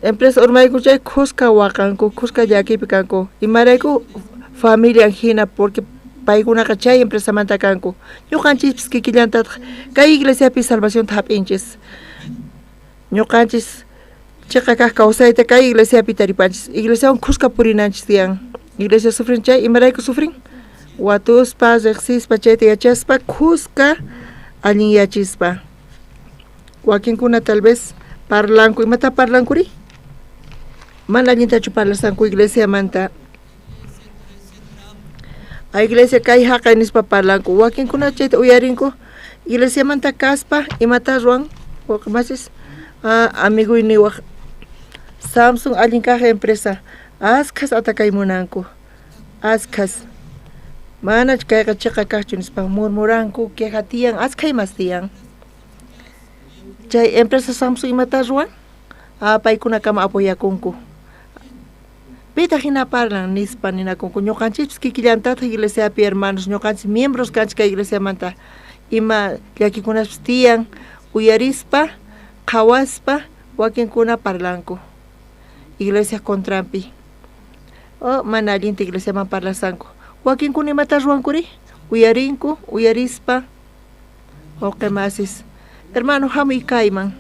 empresa urmayku chay khusqa waqanku khusqa llakipi kanku imarayku familia hina porque paykunaqa chay empresa manta kanku ñuqanchis kikillanta kay iglesiapi salvación hap'inchis ñuqanchis chayqa kaq kawsayta kay iglesiapi taripanchis iglesiawan khusqa purinanchis tiyan iglesia sufrin chay imarayku sufrin watuspa riqsispa chayta yachaspa khusqa allin yachispa wakinkuna tal vez parlanku imata parlankuri mana allintachu parlasanku iglesia manta. A iglesia kay haqay nispa parlanku wakinkuna chayta uyarinku iglesia manta kaspa imata ruan waqmasis amiguyniwaq Samsung allin kaq empresa askhas atakaymunanku askhas mana kayqa chiqa kaqchu nispa murmuranku queja tiyan askaymas tiyan chay empresa Samsung imata ruan paykuna kama apoyakunku. Pita hina parlan nispa ninakunku ñuqanchis kikillantata iglesiapi hermanos ñuqanchis miembros kanchis kay iglesia manta ima llakikunapas tiyan uyarispa qhawaspa wakinkuna parlanku iglesia contrampi mana allinta iglesiaman parlasanku wakinkuna imata ruwankuri uyarinku uyarispa oqemasis hermano hamuy kayman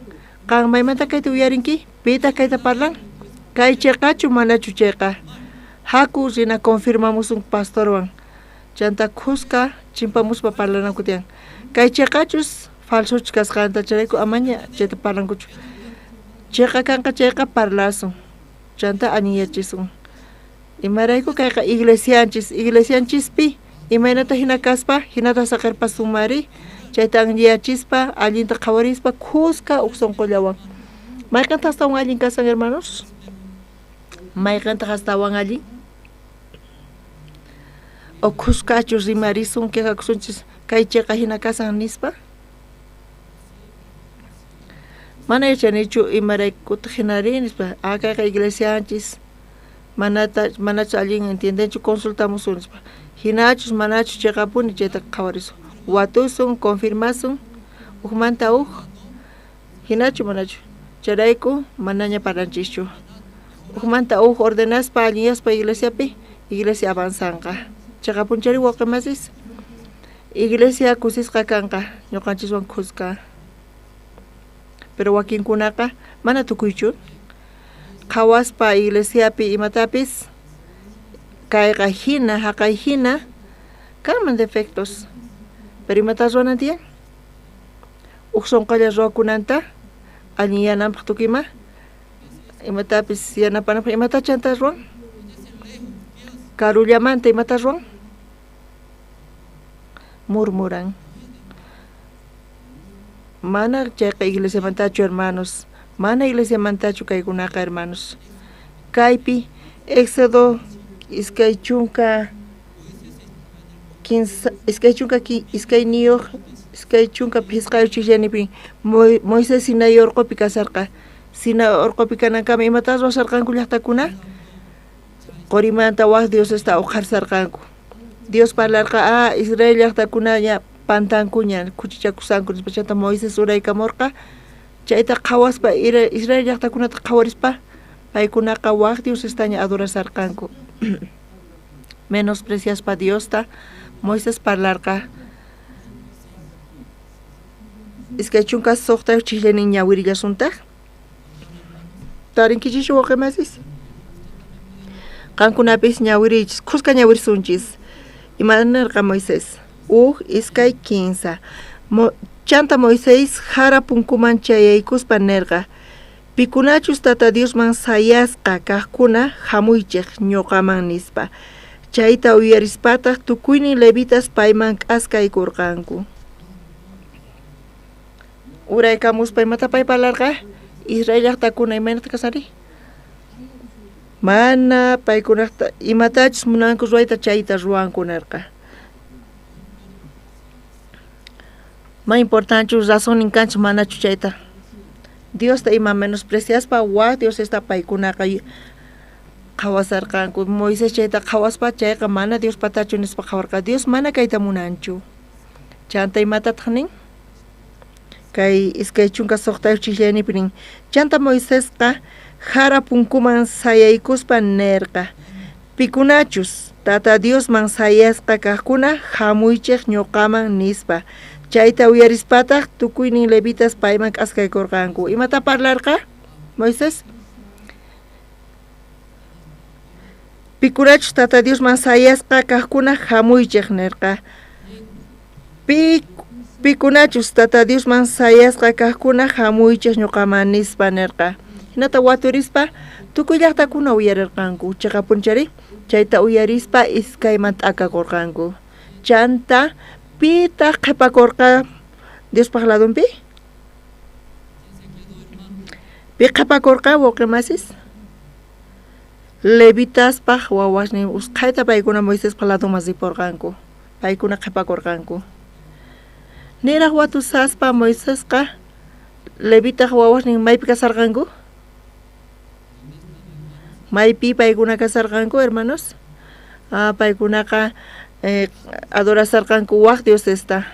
qan maymanta kayta uyarinki pita kayta parlan kay chayqachu manachu chayqa haku rina confirmamos un pastorwan chanta khusqa chimpamuspa parlananku tiyan kay chayqachus falsochu kasqanta charayku amaña chayta parlankuchu chayqa kanqa chayqa parlasun chanta añiyachisun imarayku kayqa iglesianchispi imaynata hina kaspa hinata saqirpa sumari chayta añiyachispa allinta qhawarispa khusqa uqsunqullawan mayqanta astawan allin kasan hermanos mayqanta astawan allin o khusqachu rimarisun quejakusunchis kay chayqa hina kasan nispa mana yachanichu imaraykuta hinari nispa kayqa iglesianchis Manachu allin entiendenchu consultamos unispa. Hinachus manachu chegapuni chayta qhawarisun. Watusun, confirmasun, manta hinachu manachu. Charayku manaña paranchischu. Manta ordenaspa aliñaspa iglesia avanzanqa. Chaqapunchari waqemasis. Iglesia kusisqa kanqa, ñuqanchiswan khusqa. Pero wakinkunaqa mana tukuychu. Qhawaspa iglesiapi imatapis kayqa hina, haqay hina, kanman defectos. Pero imatas ruwanantiyan? Sonqalla ruwakunanta allin yananpaq tukima, imatapis yanapanapaq imatachanta ruwan? Karullamanta imata ruwan? Murmuran. Mana chayqa iglesiamantachu hermanos, mana iglesiamantachu kaykunaqa hermanos. Kaypi Éxodo iskay chunka 15 iskay niyuq iskay chunka pisqayu chikllanipi Moisés Sinai urqupi kasarqa. Sinai urqupi kanankama imatas ruwasarqanku llaqtakuna? Qorimanta waq Dios está uqharsarqanku. Dios parlarqa Israel llaqtakunaña pantankuña kuchichakusanku nispa chayta Moisés uraykamurqa. Chayta qhawaspa Israel llaqtakunata qhawarispa paykunaqa waq Dios estaña adorasarqanku. Menospreciaspa Diosta Moisés parlarqa. Iskay chunka suqtay chikllanin ñawirillasuntaq. Tarinkichishu waqemasis. Qankunapis ñawirichis, qusqa ñawirsunchis. Imanarqa Moisés. Iskay 15. Chanta Moisés jara punkuman chayaykuspa nerqa. Pikunachus tata Diosman sayasqa kaqkuna hamuychiq ñuqaman nispa. Chayta uyarispataq tukuynin levitas payman k'askaykurqanku. Uraykamuspa imata pay parlarqa? Israel llaqtakuna imaynata kasari? Mana paykunaqta imatachus munanku ruwayta chayta ruwankunarqa. Ma importanchu razonin kanchu manachu chayta. Dios ta ima menospreciaspa waq Dios está paykunaqa qhawasarqanku. Moisés chayta qhawaspa chayqa mana Dios patachu nispa qhawarqa. Dios mana kayta munanchu. Chanta imatataq nin? Kay iskay chunka suqtay chikllanipi nin. Chanta Moisésqa jara punkuman sayaykuspa nerqa. Pikunachus tata Diosman sayasqa kaqkuna hamuychiq ñuqaman nispa. Chayta uyarispataq tukuynin levitas payman k'askaykurqanku. Imata parlarqa Moisés? Pikunachus tata Diosman sayasqa kaqkuna hamuychiq nerqa. Pikunachus tata Diosman sayasqa kaqkuna hamuychiq ñuqaman nispa nerqa. Hinata waturispa tukuy llaqtakuna uyarirqanku. Chaqapunchari chayta uyarispa iskaymanta akakurqanku. Chanta pita qhipakurqa Diospaq ladunpi? Pi qhipakurqa wawqimasis? Levitaspaq wawasnin usqhayta paykuna Moiséspa ladunman ripurqanku. Paykuna qhipakurqanku. Niraq watusaspa Moisésqa levitaq wawasnin maypi kasarqanku? Maypi paykuna kasarqanku hermanos? Paykunaqa adorasarqanku waq Dios está.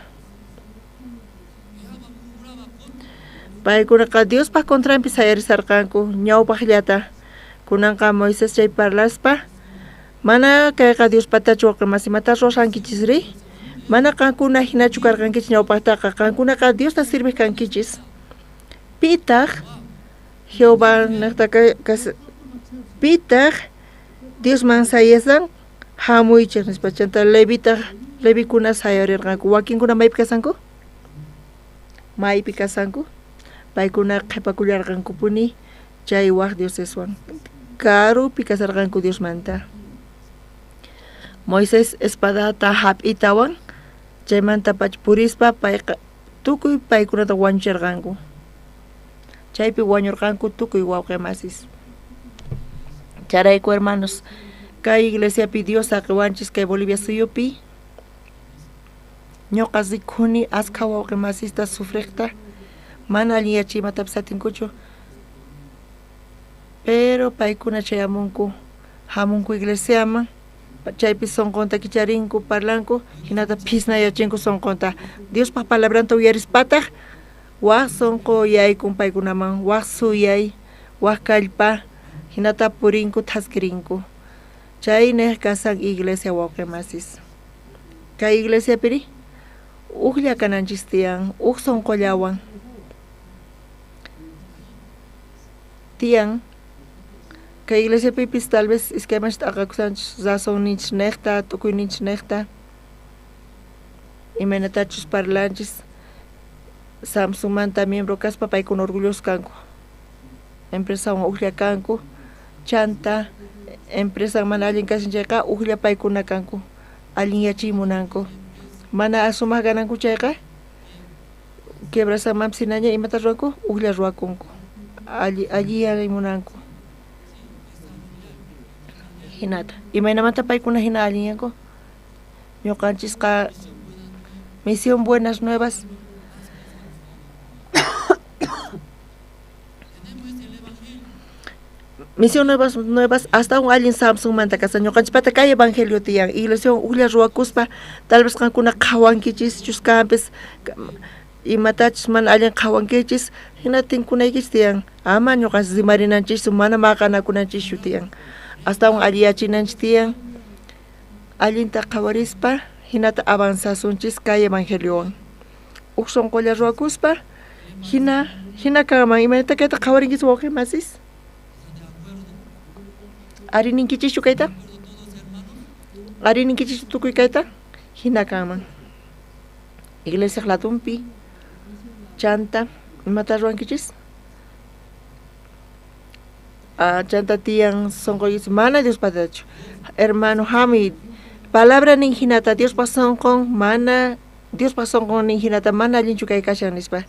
Paykunaqa Diospa contrampi sayarisarqanku ñawpaqllata. Kunanqa Moisés chay parlaspa mana kayqa Dios patachu waqmas imata ruwasqankichisri? Mana qankuna hinachu karqankichis ñawpaqtaqa qankunaqa Diosta sirviq kankichis. Pitaq Jehová niqtaqa pitaq Diosman sayasan hamuychiq nispa chanta levikuna sayarirqanku. Wakinkuna maypi kasanku? Maypi kasanku? Paykuna qhipakullarqankupuni chay waq Dioseswan. Karupi kasarqanku Diosmanta. Moisés espadata hap'itawan chaymanta purispa payqa tukuy paykunata wañuchirqanku. Chaypi wañurqanku tukuy wawqimasis. Charayku hermanos, kay iglesiapi Dios qiwanchis kay Bolivia suyupi ñuqa rikhuni asqa wawqimasista sufriqta mana allin yachaymatapis atinkuchu. Pero paykuna chayamunku hamunku iglesiaman chaypi sonqonta kicharinku parlanku hinata phisnayachinku sonqonta Diospa palabranta uyarispataq waq sonqo yaykun paykunaman waq suyay waq kallpa hinata purinku thaskirinku chay nek kasan iglesia wawqimasis kay iglesia piri uqlla kananchis tiyan uq sonqollawan tiyan kay iglesia pipis tal vez iskaymanchis t'aqakusanchis razonninchis nekta tukuyninchis nekta imaynatachus parlanchis Samsungmanta miembro kaspa paykuna orgullosos kanku empresawan uqlla kanku chanta empresa mana allin kasinchayqa uqlla paykuna kanku allin yachaymunanku mana asumaq gananku chayqa quebrasamanpis hinaña imata ruwanku uqlla ruwakunku alli yaymunanku hinata imaynamanta paykuna hina allinyanku ñuqanchisqa misión buenas nuevas misión nuevas hasta un allin Samsung manta kasa ñuqanchipata kay evangelio tiyan iglesia uqlla ruwakuspa tal vez qankuna qhawankichis chuskanpis imatachis mana allin qhawankichis hina tinkunaykichis tiyan ama ñuqanchis rimarinanchis mana maqanakunanchischu tiyan hasta un alli yachinanchis tiyan allinta qhawarispa hinata avanzasunchis kay evangeliowan uq sonqolla ruwakuspa hina kanman imanita kayta qhawarinkis wawqimasis arininkichishchu kayta arininkichishchu tukuy kayta hina kanman iglesia latunpi chanta imata ruwankichis chanta tiyan sonqoyis mana Dios patachu hermano Hamid palabra nin hinata Dios pasonqon mana Dios pasonqon nin hinata mana allinchu kay kashan nispa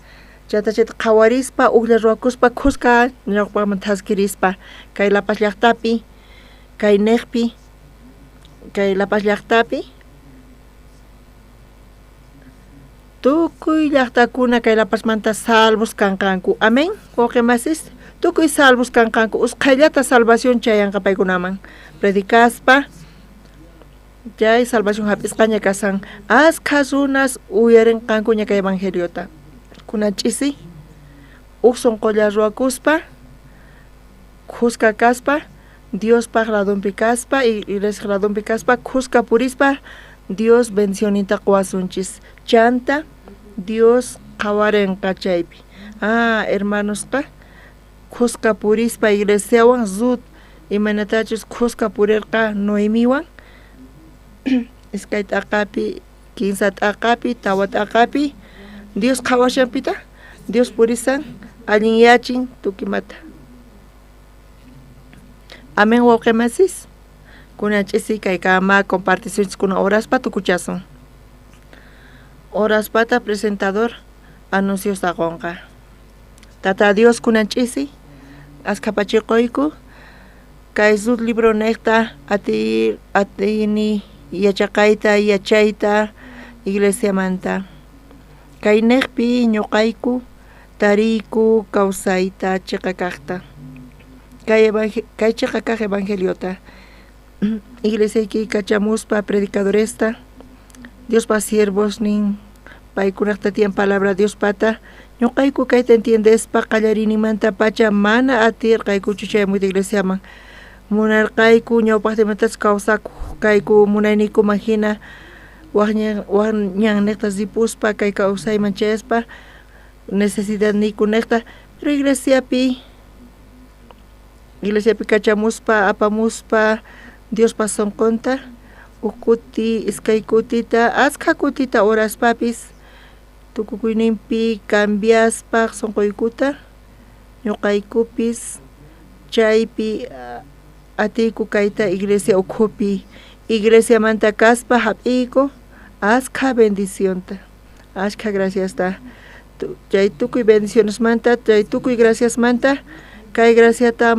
chata chayta qhawarispa uqlla ruwakuspa khusqa ñawpaqman thaskirispa kay Lapas llaqtapi kay Neqpi kay Lapas llaqtapi tukuy llaqtakuna kay Lapasmanta salvos kanqanku amén wawqimasis tukuy salvos kanqanku usqhayllata salvación chayanqa paykunaman predicaspa chay salvación hap'isqaña kasan asqa runas uyarinqankuña kay evangeliota kunanch'isi uq sonqolla ruwakuspa khusqa kaspa Diospaq ladunpi kaspa iglesia ladunpi kaspa khusqa purispa Dios bendicioninta quwasunchis chanta Dios qhawarinqa chaypi hermanosqa khusqa purispa iglesiawan zut imanatachus khusqa purirqa Noemiwan iskay t'aqapi kinsa t'aqapi tawa t'aqapi Dios qhawashanpita Dios purisan allin yachin tukimata amén wawqimasis kunanch'isi kay kama comparticiones kuna oraspa tukuchasun oraspata presentador anuncios taqonqa tata Dios kunanch'isi askapachiquyku kay zut libro nekta atini yachaqayta yachayta iglesiamanta kay neqpi ñuqayku tariyku kawsayta chiqa kaqta kay chiqa kaq evangeliota iglesiayki kachamuspa predicadoresta Diospa siervos nin paykunaqta tiyan palabra Diospata ñuqayku kayta entiendespa qallarinimanta pacha mana atirqaykuchu chaymuyta iglesiaman munarqayku ñawpaqtimantas kawsakuq kayku munayniykuman hina waqñan niqta zipuspa kay kawsayman chayaspa necesidad niykunaqta pero iglesiapi kachamuspa apamuspa Diospa sonqonta ukuti iskay kutita asqa kutita oraspapis tukukuyninpi cambiaspaq sonqoykuta ñuqaykupis chaypi atiyku kayta iglesia ukhupi iglesiamanta kaspa hap'iyku asqa bendicionta asqa graciasta chay tukuy bendicionesmanta chay tukuy graciasmanta kay graciata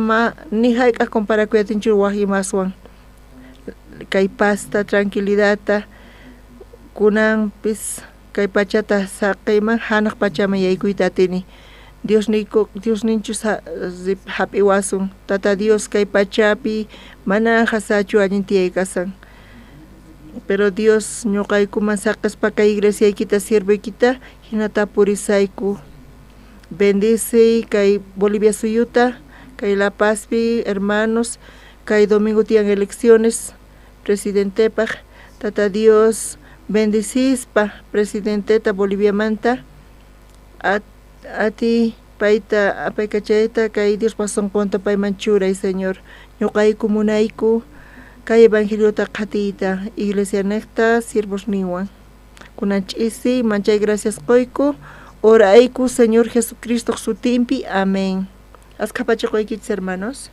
ni hayk'aq comparakuyatinchu waq imaswan kay pasta tranquilidadta kunanpis kay pachata saqayman hanaq pachaman yaykuyta atini Dios ninchu hapiwasun. Tata Dios kay pachapi mana hasachu allintiaykasan. Pero Dios ñuqaykuman saqaspa kay iglesiaykita sirvuykita hinata purisayku. Bendice kay Bolivia suyuta, kay La Pazpi, hermanos, kay domingo tiyan elecciones, presidentepaj, tata Dios bendicispa, presidenteta Bolivia manta, ati paita apaykachayta kay Dios pason conta pay manchuray, Señor, ñuqayku munayku, kay evangeliota qhatiyta, iglesia necta, siervos niwan, kunanch'isi, manchay gracias qoyku, orayku, Señor Jesucristo sutimpi, amén. Haz capacho hermanos.